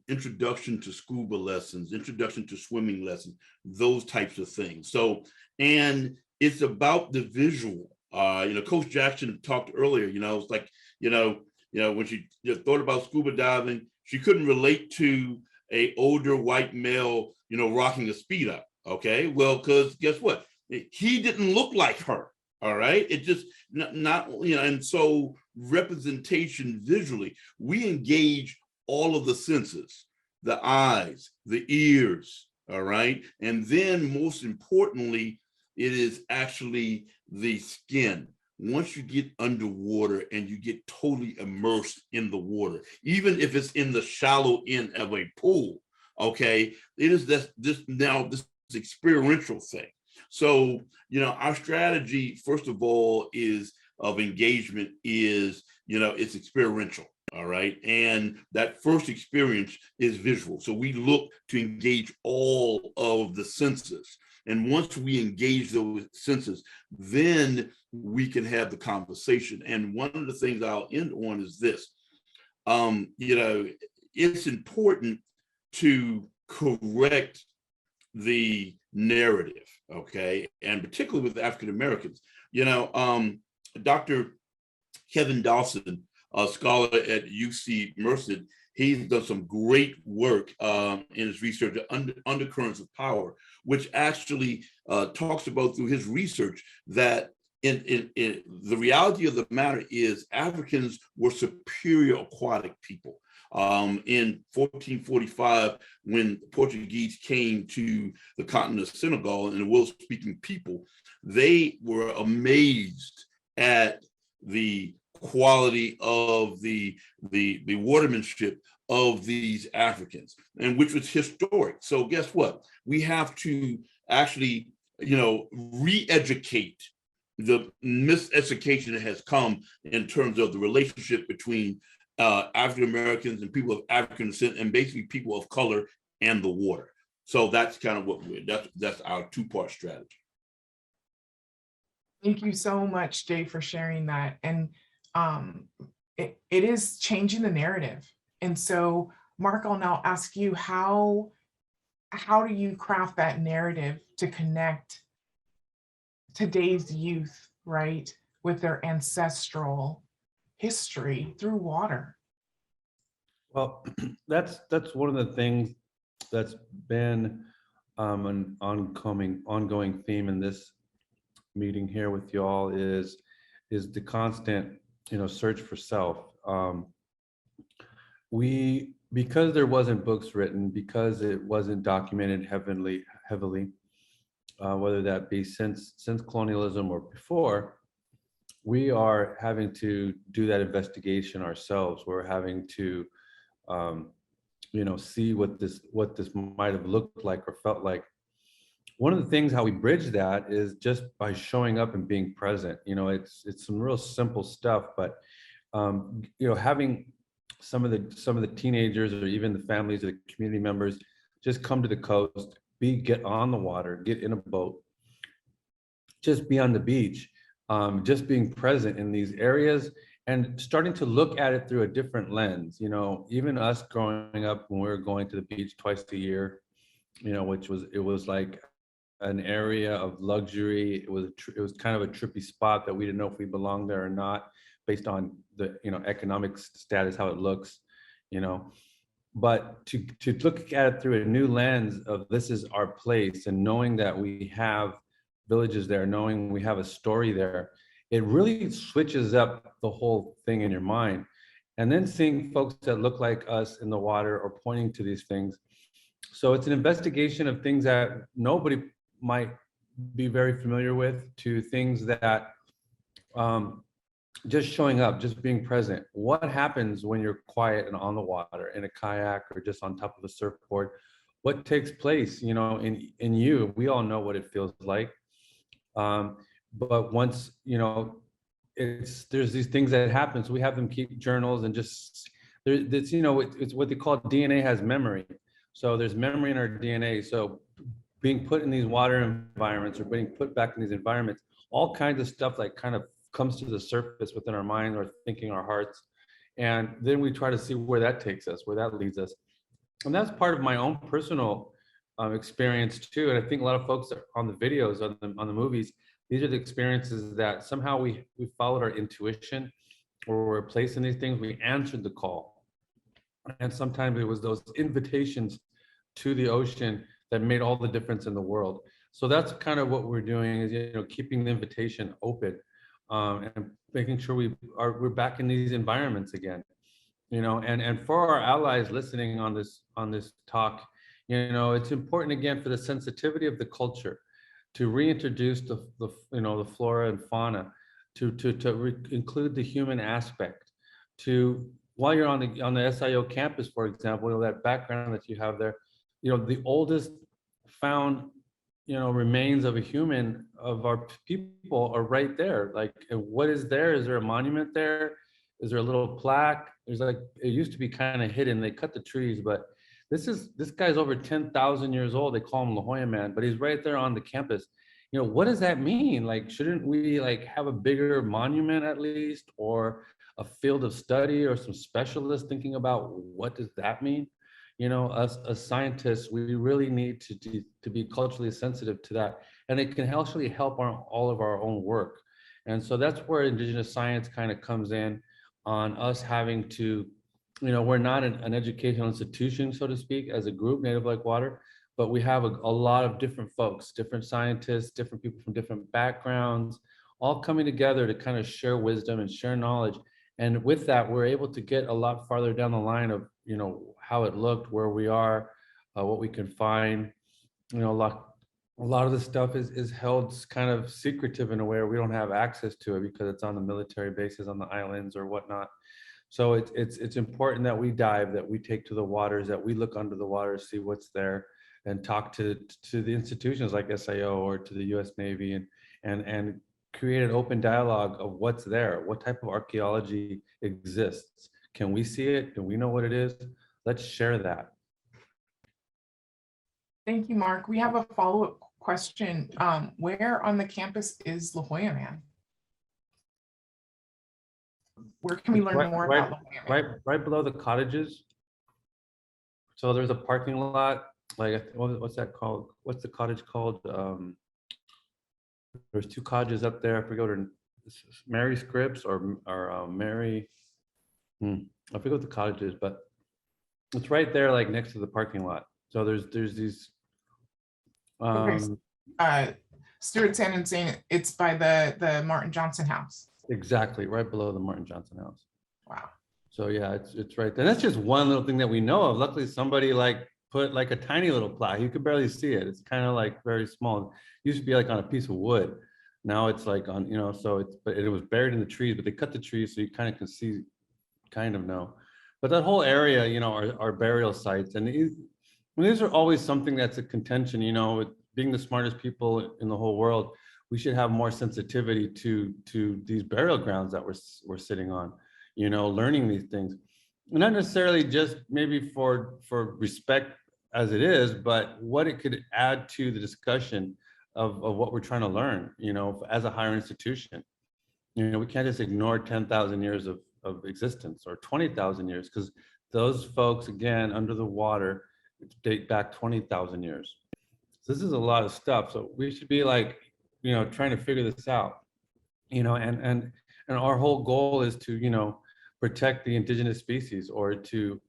introduction to scuba lessons, introduction to swimming lessons, those types of things. So, and it's about the visual. Coach Jackson talked earlier, it's like, when she thought about scuba diving, she couldn't relate to a older white male, rocking a speed up. Okay, well, because guess what? He didn't look like her. All right, it just not and so representation visually, we engage all of the senses, the eyes, the ears. All right, and then most importantly, it is actually the skin. Once you get underwater and you get totally immersed in the water, even if it's in the shallow end of a pool, okay, it is this experiential thing. So, our strategy, first of all, of engagement is, it's experiential. All right. And that first experience is visual. So we look to engage all of the senses. And once we engage those senses, then we can have the conversation. And one of the things I'll end on is this. It's important to correct the narrative, okay? And particularly with African Americans. Dr. Kevin Dawson, a scholar at UC Merced, he's done some great work in his research, Undercurrents of Power, which actually talks about through his research that in the reality of the matter is Africans were superior aquatic people. In 1445, when the Portuguese came to the continent of Senegal and the Welsh-speaking people, they were amazed at the quality of the watermanship of these Africans, and which was historic. So guess what? We have to actually, re-educate the miseducation that has come in terms of the relationship between African Americans and people of African descent, and basically people of color and the water. So that's kind of what that's our two-part strategy. Thank you so much, Jay, for sharing that. And it is changing the narrative. And so, Marc, I'll now ask you, how do you craft that narrative to connect today's youth, right, with their ancestral history through water? Well, that's one of the things that's been an ongoing theme in this meeting here with y'all is the constant search for self. Because there wasn't books written, because it wasn't documented heavily, whether that be since colonialism or before, we are having to do that investigation ourselves. We're having to see what this might have looked like or felt like. One of the things how we bridge that is just by showing up and being present. It's some real simple stuff, but having some of the teenagers or even the families or the community members just come to the coast, get on the water, get in a boat, just be on the beach, just being present in these areas and starting to look at it through a different lens. Even us growing up when we were going to the beach twice a year, it was like an area of luxury. It was kind of a trippy spot that we didn't know if we belonged there or not, based on the economic status, how it looks, but to look at it through a new lens of this is our place, and knowing that we have villages there, knowing we have a story there, it really switches up the whole thing in your mind. and then seeing folks that look like us in the water or pointing to these things. So it's an investigation of things that nobody might be very familiar with, to things that just showing up, just being present. What happens when you're quiet and on the water in a kayak or just on top of a surfboard? What takes place, you know, in you? We all know what it feels like. But once, you know, there's these things that happen. So we have them keep journals and just, it's, you know, it's what they call DNA has memory. So there's memory in our DNA. So being put in these water environments or being put back in these environments, all kinds of stuff like kind of comes to the surface within our mind or thinking, our hearts. And then we try to see where that takes us, where that leads us. And that's part of my own personal experience too. And I think a lot of folks on the videos, on the movies, these are the experiences that somehow we followed our intuition, or we're placed in these things, we answered the call. And sometimes it was those invitations to the ocean that made all the difference in the world. So that's kind of what we're doing, is, you know, keeping the invitation open, and making sure we're back in these environments again, you know. And for our allies listening on this talk, you know, it's important again for the sensitivity of the culture to reintroduce the you know, the flora and fauna, to include the human aspect. To, while you're on the SIO campus, for example, you know, that background that you have there, you know, the oldest found, you know, remains of a human, of our people, are right there. Like, what is there? Is there a monument there? Is there a little plaque? There's like, it used to be kind of hidden. They cut the trees, but this guy's over 10,000 years old. They call him La Jolla Man, but he's right there on the campus. You know, what does that mean? Like, shouldn't we like have a bigger monument at least, or a field of study, or some specialists thinking about what does that mean? You know, us as scientists, we really need to be culturally sensitive to that, and it can actually help all of our own work. And so that's where Indigenous science kind of comes in, on us having to, you know, we're not an educational institution, so to speak, as a group, Native Like Water, but we have a lot of different folks, different scientists, different people from different backgrounds, all coming together to kind of share wisdom and share knowledge. And with that, we're able to get a lot farther down the line of, you know, how it looked, where we are, what we can find. You know, a lot of the stuff is held kind of secretive in a way, where we don't have access to it because it's on the military bases on the islands or whatnot. So it's important that we dive, that we take to the waters, that we look under the water, see what's there, and talk to the institutions like SIO or to the US Navy, and create an open dialogue of what's there, what type of archaeology exists. Can we see it? Do we know what it is? Let's share that. Thank you, Marc. We have a follow-up question. Where on the campus is La Jolla Man? Where can we learn more about La Jolla Man? Right below the cottages. So there's a parking lot, like, what's that called? What's the cottage called? There's two cottages up there. I forget what Mary Scripps or Mary. I forget what the cottage is, but it's right there, like next to the parking lot. So there's these. Stuart Sandin saying it's by the Martin Johnson house. Exactly, right below the Martin Johnson house. Wow. So yeah, it's right there. And that's just one little thing that we know of. Luckily, somebody like put like a tiny little plaque. You could barely see it. It's kind of like very small. It used to be like on a piece of wood. Now it's like on, you know, so but it was buried in the trees, but they cut the trees so you kind of can see, kind of know. But that whole area, you know, are burial sites. And these are always something that's a contention, you know, with being the smartest people in the whole world. We should have more sensitivity to these burial grounds that we're sitting on, you know, learning these things. Not necessarily just maybe for respect as it is, but what it could add to the discussion of what we're trying to learn, you know, as a higher institution. You know, we can't just ignore 10,000 years of existence, or 20,000 years, because those folks, again, under the water, date back 20,000 years. So this is a lot of stuff. So we should be like, you know, trying to figure this out, you know, and our whole goal is to, you know, protect the indigenous species, or to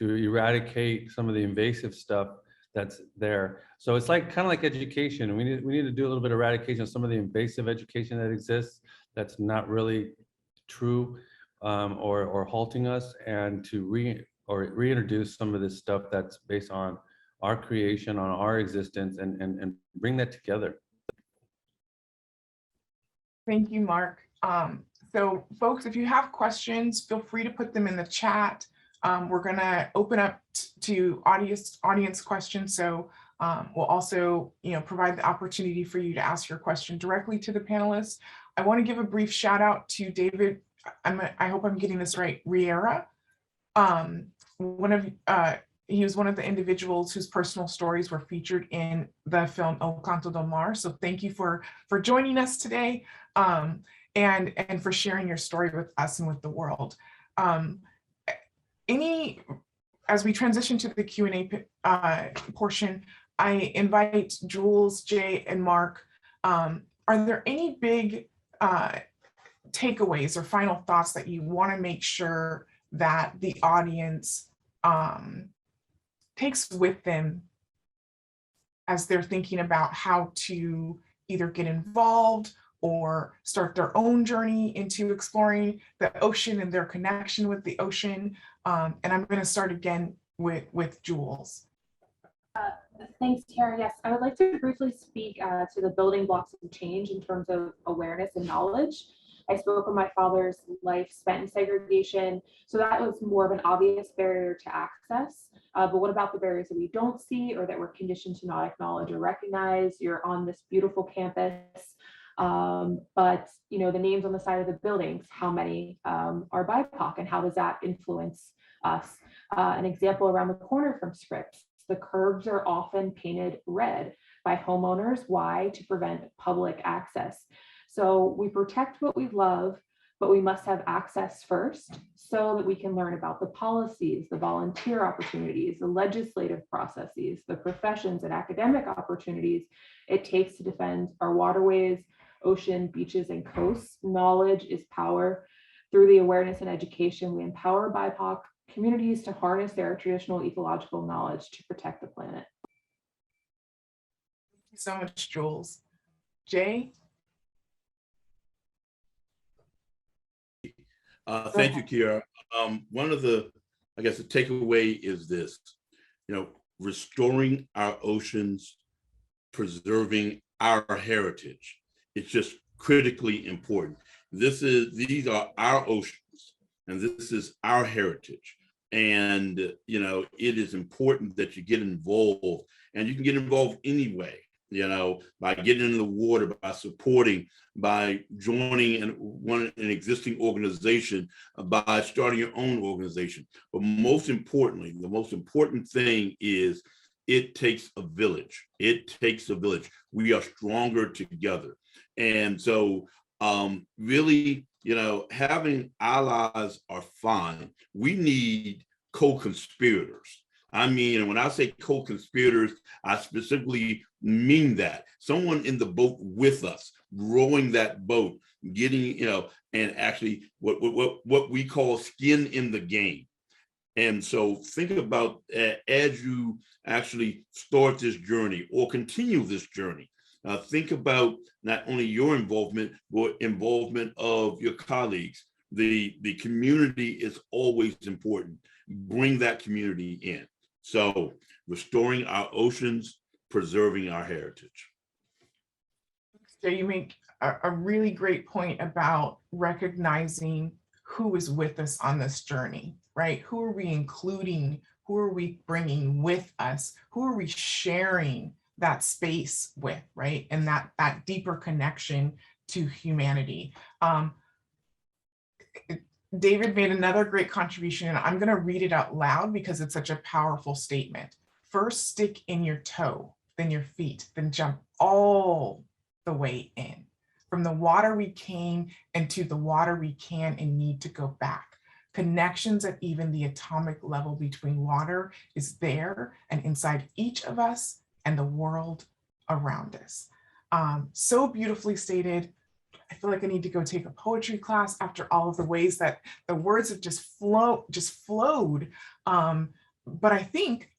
eradicate some of the invasive stuff that's there. So it's like kind of like education. We need to do a little bit of eradication of some of the invasive education that exists that's not really true. or halting us, and to reintroduce some of this stuff that's based on our creation, on our existence, and bring that together. Thank you, Marc. So folks, if you have questions, feel free to put them in the chat. We're gonna open up to audience questions. So we'll also, provide the opportunity for you to ask your question directly to the panelists. I want to give a brief shout out to David. I hope I'm getting this right. Riera. He was one of the individuals whose personal stories were featured in the film Elanto Delmare. So thank you for joining us today, and for sharing your story with us and with the world. As we transition to the Q&A portion, I invite Jules, Jay, and Marc. Are there any big takeaways or final thoughts that you want to make sure that the audience takes with them as they're thinking about how to either get involved or start their own journey into exploring the ocean and their connection with the ocean? And I'm going to start again with Jules. Thanks, Kara. Yes, I would like to briefly speak to the building blocks of change in terms of awareness and knowledge. I spoke of my father's life spent in segregation, so that was more of an obvious barrier to access. But what about the barriers that we don't see or that we're conditioned to not acknowledge or recognize? You're on this beautiful campus, but the names on the side of the buildings, how many are BIPOC, and how does that influence us? An example around the corner from Scripps, the curbs are often painted red by homeowners. Why? To prevent public access. So we protect what we love, but we must have access first so that we can learn about the policies, the volunteer opportunities, the legislative processes, the professions and academic opportunities it takes to defend our waterways, ocean, beaches, and coasts. Knowledge is power. Through the awareness and education, we empower BIPOC communities to harness their traditional ecological knowledge to protect the planet. Thank you so much, Jules. Jay? Thank you, Keiara. One of the takeaway is this, restoring our oceans, preserving our heritage. It's just critically important. These are our oceans, and this is our heritage. And, it is important that you get involved, and you can get involved anyway, by getting in the water, by supporting, by joining an existing organization, by starting your own organization. But most importantly, the most important thing is it takes a village. It takes a village. We are stronger together. And so really, having allies are fine. We need co-conspirators. I mean, when I say co-conspirators, I specifically mean that. Someone in the boat with us, rowing that boat, getting, and actually what we call skin in the game. And so think about as you actually start this journey or continue this journey, think about not only your involvement, but involvement of your colleagues. The community is always important. Bring that community in. So restoring our oceans, preserving our heritage. So you make a really great point about recognizing who is with us on this journey, right? Who are we including? Who are we bringing with us? Who are we sharing that space with, right? And that deeper connection to humanity. David made another great contribution, and I'm going to read it out loud because it's such a powerful statement. First, stick in your toe, then your feet, then jump all the way in. From the water we came and to the water we can and need to go back. Connections at even the atomic level between water is there and inside each of us and the world around us. So beautifully stated. I feel like I need to go take a poetry class after all of the ways that the words have just flowed. But I think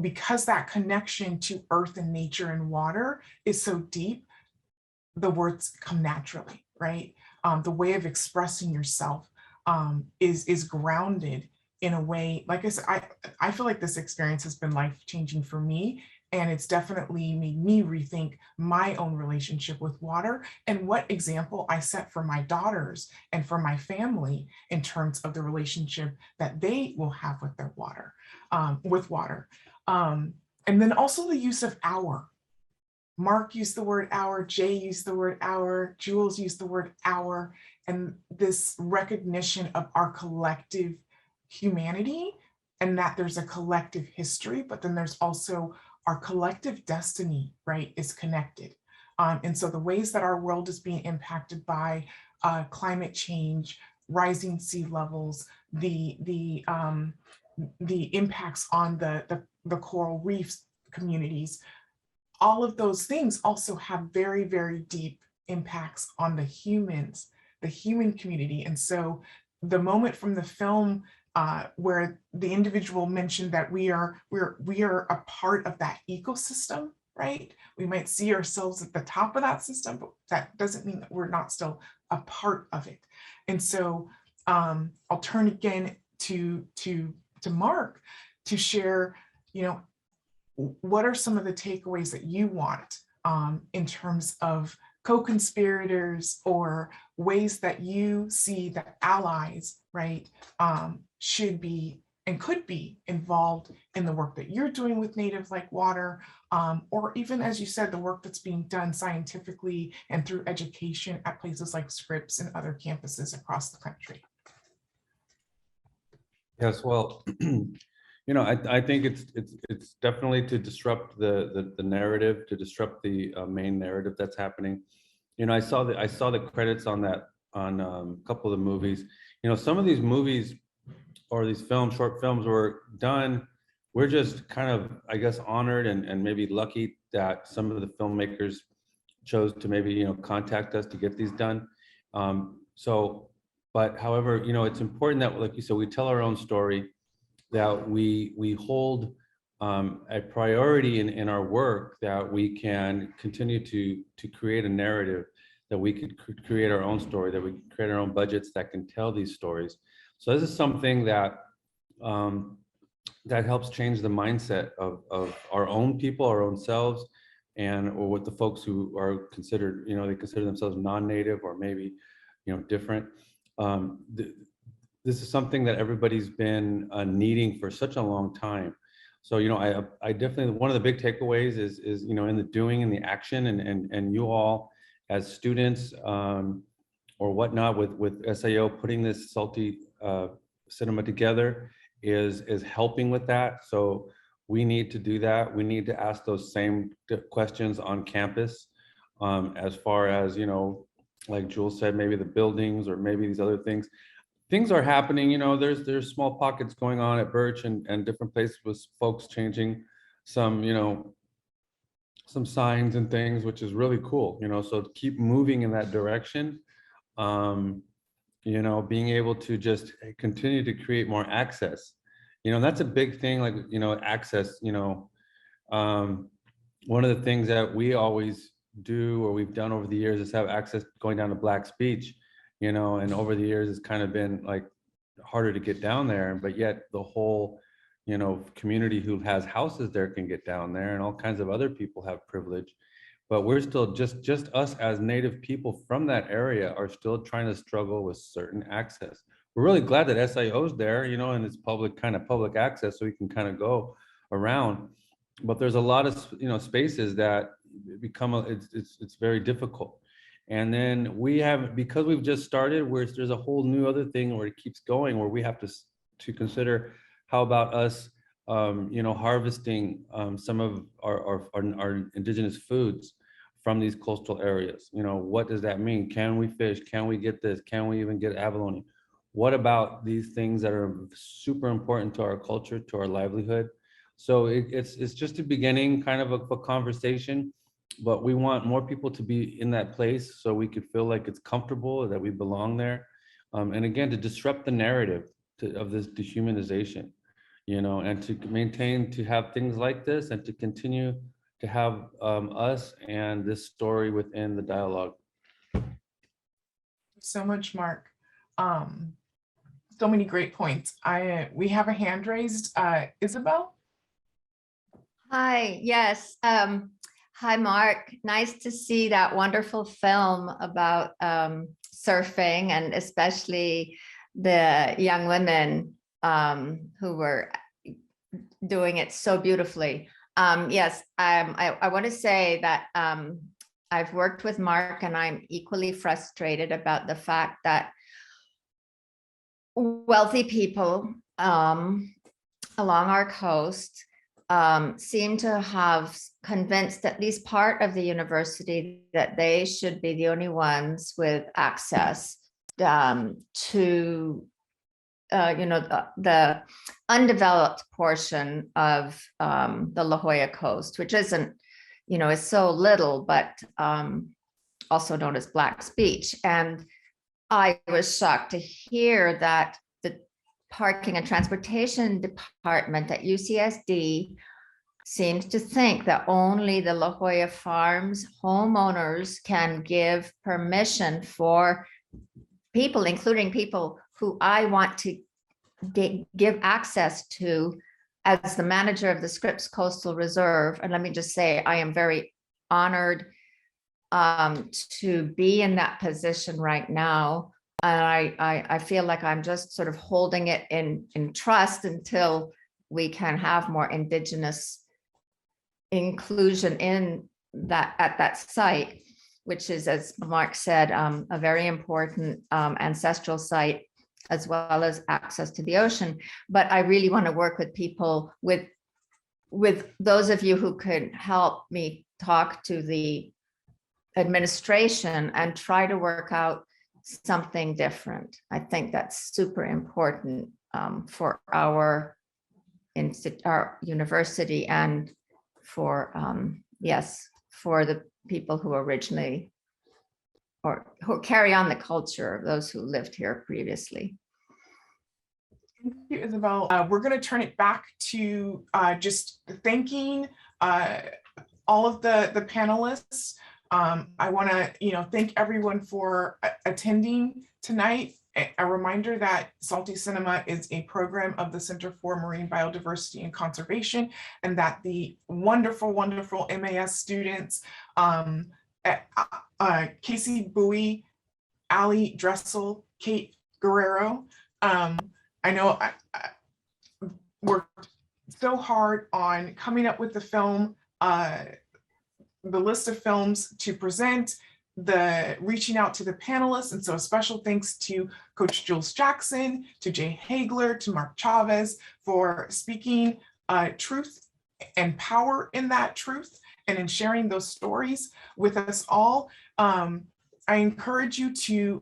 because that connection to earth and nature and water is so deep, the words come naturally, right? The way of expressing yourself is grounded in a way. Like I said, I feel like this experience has been life-changing for me, and it's definitely made me rethink my own relationship with water and what example I set for my daughters and for my family in terms of the relationship that they will have with their water, and then also the use of our. Marc used the word our, Jay used the word our, Jules used the word our, and this recognition of our collective humanity, and that there's a collective history, but then there's also our collective destiny, right, is connected. And so the ways that our world is being impacted by climate change, rising sea levels, the impacts on the coral reefs communities, all of those things also have very, very deep impacts on the humans, the human community. And so the moment from the film where the individual mentioned that we are a part of that ecosystem, right? We might see ourselves at the top of that system, but that doesn't mean that we're not still a part of it. And so I'll turn again to Marc to share, what are some of the takeaways that you want in terms of co-conspirators or ways that you see that allies, right, should be and could be involved in the work that you're doing with Native like water, or even, as you said, the work that's being done scientifically and through education at places like Scripps and other campuses across the country? Yes, well, I think it's definitely to disrupt the narrative, to disrupt the main narrative that's happening. I saw the credits on that, on a couple of the movies. Some of these movies or these short films were done. We're just kind of, I guess, honored and maybe lucky that some of the filmmakers chose to maybe, contact us to get these done. But however, it's important that, like you said, we tell our own story, that we hold a priority in our work, that we can continue to create a narrative, that we could create our own story, that we can create our own budgets that can tell these stories. So this is something that that helps change the mindset of our own people, our own selves, or with the folks who are considered, they consider themselves non-native or maybe, different. This is something that everybody's been needing for such a long time. So, I definitely, one of the big takeaways is in the doing and the action, and you all as students or whatnot with SAO putting this salty cinema together is helping with that. So we need to do that. We need to ask those same questions on campus as far as, like Jules said, maybe the buildings or maybe these other things. Things are happening, there's small pockets going on at Birch and different places with folks changing some, some signs and things, which is really cool, so to keep moving in that direction, being able to just continue to create more access, that's a big thing, like, access, one of the things that we always do or we've done over the years is have access going down to Black's Beach, and over the years it's kind of been like harder to get down there, but yet the whole, community who has houses there can get down there, and all kinds of other people have privilege. But we're still just us as Native people from that area are still trying to struggle with certain access. We're really glad that SIO's there, and it's public access, so we can kind of go around. But there's a lot of spaces that become it's very difficult. And then we have, because we've just started, where there's a whole new other thing where it keeps going, where we have to consider how about us, harvesting some of our indigenous foods from these coastal areas. What does that mean? Can we fish? Can we get this? Can we even get abalone? What about these things that are super important to our culture, to our livelihood? So it's just a beginning kind of a conversation. But we want more people to be in that place so we could feel like it's comfortable, that we belong there. And again, to disrupt the narrative of this dehumanization, and to maintain, to have things like this and to continue to have us and this story within the dialogue. So much, Marc. So many great points. We have a hand raised. Isabel? Hi, yes. Hi, Marc. Nice to see that wonderful film about surfing, and especially the young women who were doing it so beautifully. Yes, I want to say that I've worked with Marc, and I'm equally frustrated about the fact that wealthy people along our coast seem to have convinced at least part of the university that they should be the only ones with access to the undeveloped portion of the La Jolla coast, which isn't, is so little, but also known as Black's Beach. And I was shocked to hear that the Parking and Transportation Department at UCSD seems to think that only the La Jolla Farms homeowners can give permission for people, including people who I want to give access to as the manager of the Scripps Coastal Reserve. And let me just say, I am very honored to be in that position right now. And I feel like I'm just sort of holding it in trust until we can have more Indigenous inclusion in that, at that site, which is, as Marc said, a very important ancestral site, as well as access to the ocean. But I really want to work with people, with those of you who could help me talk to the administration and try to work out something different. I think that's super important for our university, and for, yes, for the people who originally, or who carry on the culture of those who lived here previously. Thank you, Isabel. We're going to turn it back to just thanking all of the panelists. I want to, thank everyone for attending tonight. A reminder that Salty Cinema is a program of the Center for Marine Biodiversity and Conservation, and that the wonderful, wonderful MAS students, Kaycey Bui, Dressel, Kat Guerrero, I know I worked so hard on coming up with the film, the list of films to present, the reaching out to the panelists. And so a special thanks to Coach Jules Jackson, to Jay Haigler, to Marc Chavez for speaking truth and power in that truth, and in sharing those stories with us all. I encourage you to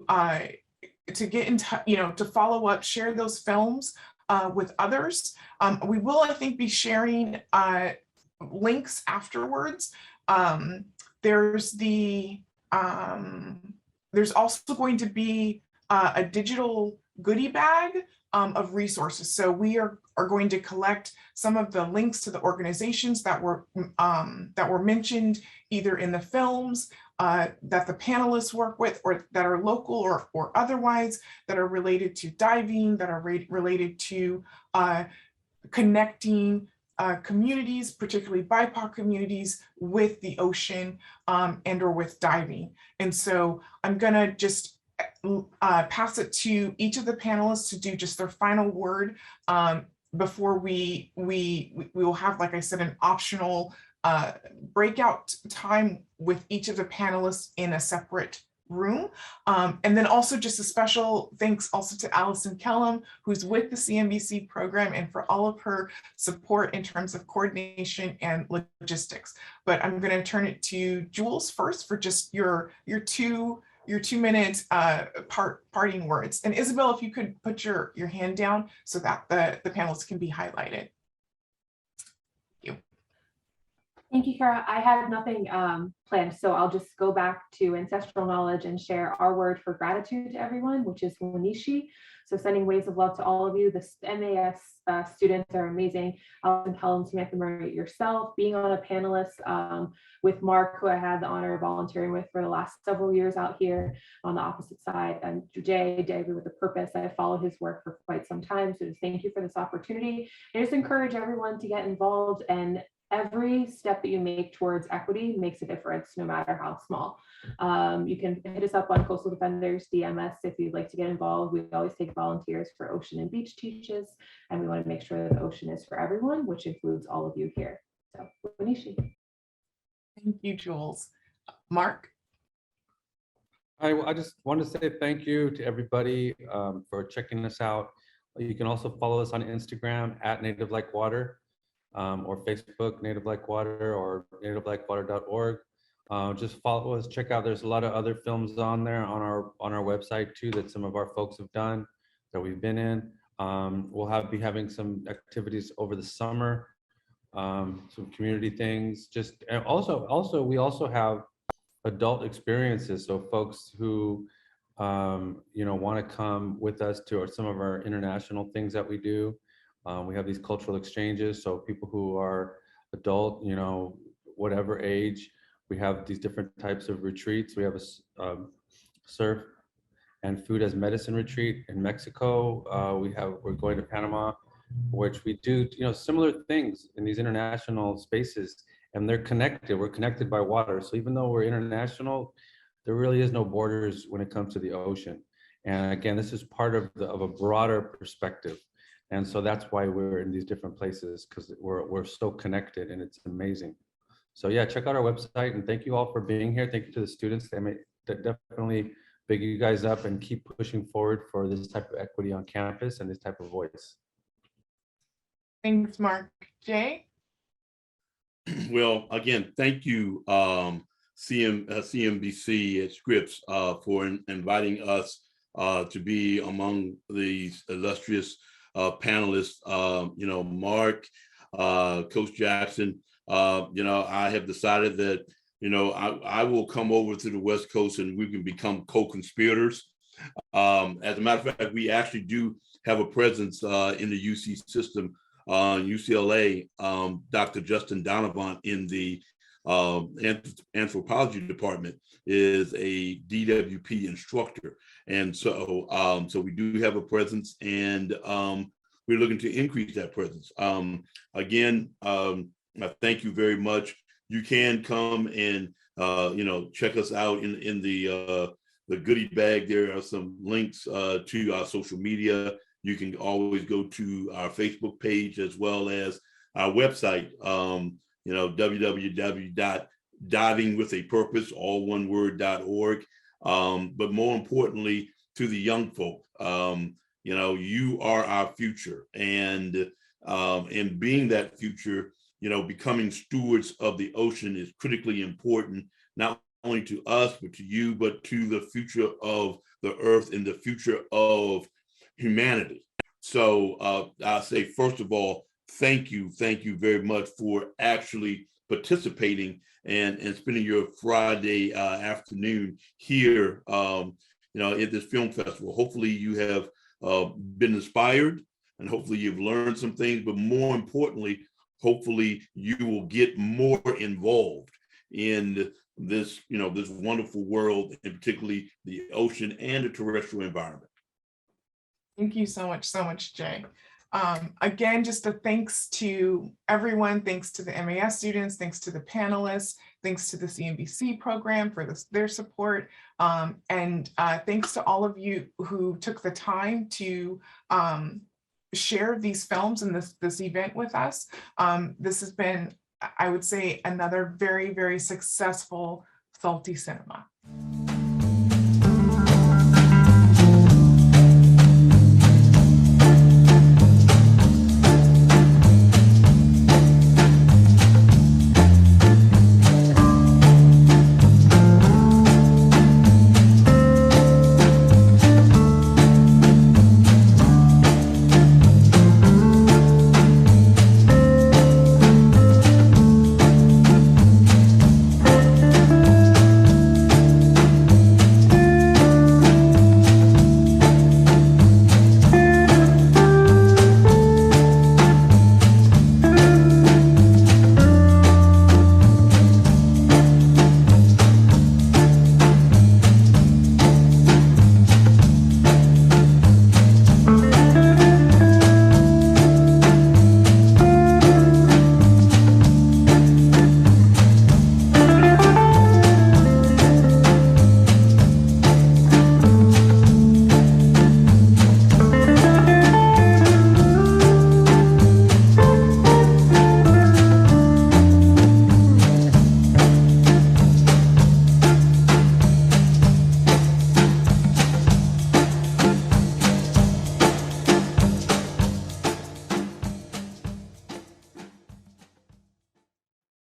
get in touch, to follow up, share those films with others. We will, I think, be sharing links afterwards. There's also going to be a digital goodie bag of resources. So we are going to collect some of the links to the organizations that were mentioned either in the films that the panelists work with, or that are local or otherwise, that are related to diving, that are related to connecting communities, particularly BIPOC communities, with the ocean and or with diving. And so I'm gonna just pass it to each of the panelists to do just their final word before we will have, like I said, an optional breakout time with each of the panelists in a separate room. And then also just a special thanks also to Allison Kellum, who's with the CMBC program, and for all of her support in terms of coordination and logistics. But I'm going to turn it to Jules first for just your 2 minute parting words. And Isabel, if you could put your hand down so that the panelists can be highlighted. Thank you, Kara. I have nothing planned, so I'll just go back to ancestral knowledge and share our word for gratitude to everyone, which is Wanishi. So sending waves of love to all of you. The MAS students are amazing. I'll tell them to make them right yourself. Being on a panelist with Marc, who I had the honor of volunteering with for the last several years out here on the opposite side, and David with a purpose. I have followed his work for quite some time. So just thank you for this opportunity. And just encourage everyone to get involved, and every step that you make towards equity makes a difference, no matter how small. You can hit us up on Coastal Defenders, DM us if you'd like to get involved. We always take volunteers for ocean and beach teaches, and we want to make sure that the ocean is for everyone, which includes all of you here. So, Wanishi. Thank you, Jules. Marc? I just want to say thank you to everybody for checking us out. You can also follow us on Instagram at Native Like Water. Or Facebook, Native Like Water, or nativelikewater.org. Just follow us, check out, there's a lot of other films on there on our website too that some of our folks have done that we've been in. We'll be having some activities over the summer, some community things. And also we also have adult experiences. So folks who want to come with us to some of our international things that we do. We have these cultural exchanges, so people who are adult, whatever age, we have these different types of retreats. We have a surf and food as medicine retreat in Mexico. We're going to Panama, which we do, similar things in these international spaces, and they're connected. We're connected by water. So even though we're international, there really is no borders when it comes to the ocean. And again, this is part of a broader perspective. And so that's why we're in these different places, because we're so connected, and it's amazing. So yeah, check out our website, and thank you all for being here. Thank you to the students. They definitely big you guys up and keep pushing forward for this type of equity on campus and this type of voice. Thanks, Marc. Jay? Well, again, thank you, CMBC at Scripps for inviting us to be among these illustrious panelists. Marc, Coach Jackson. I have decided that I will come over to the West Coast and we can become co-conspirators. As a matter of fact, we actually do have a presence in the UC system. UCLA, Dr. Justin Donovan in the anthropology department is a DWP instructor. And so we do have a presence, and we're looking to increase that presence. Again, I thank you very much. You can come and check us out in the goodie bag. There are some links to our social media. You can always go to our Facebook page as well as our website, www.divingwithapurpose, all one word.org. But more importantly, to the young folk, you are our future, and being that future, becoming stewards of the ocean is critically important, not only to us, but to you, but to the future of the earth and the future of humanity. So I'll say, first of all, thank you very much for actually participating and spending your Friday afternoon here, at this film festival. Hopefully you have been inspired, and hopefully you've learned some things, but more importantly, hopefully you will get more involved in this, this wonderful world, and particularly the ocean and the terrestrial environment. Thank you so much, Jay. Again, just a thanks to everyone. Thanks to the MAS students, thanks to the panelists, thanks to the CNBC program for their support. And thanks to all of you who took the time to share these films and this event with us. This has been, I would say, another very, very successful Salty Cinema.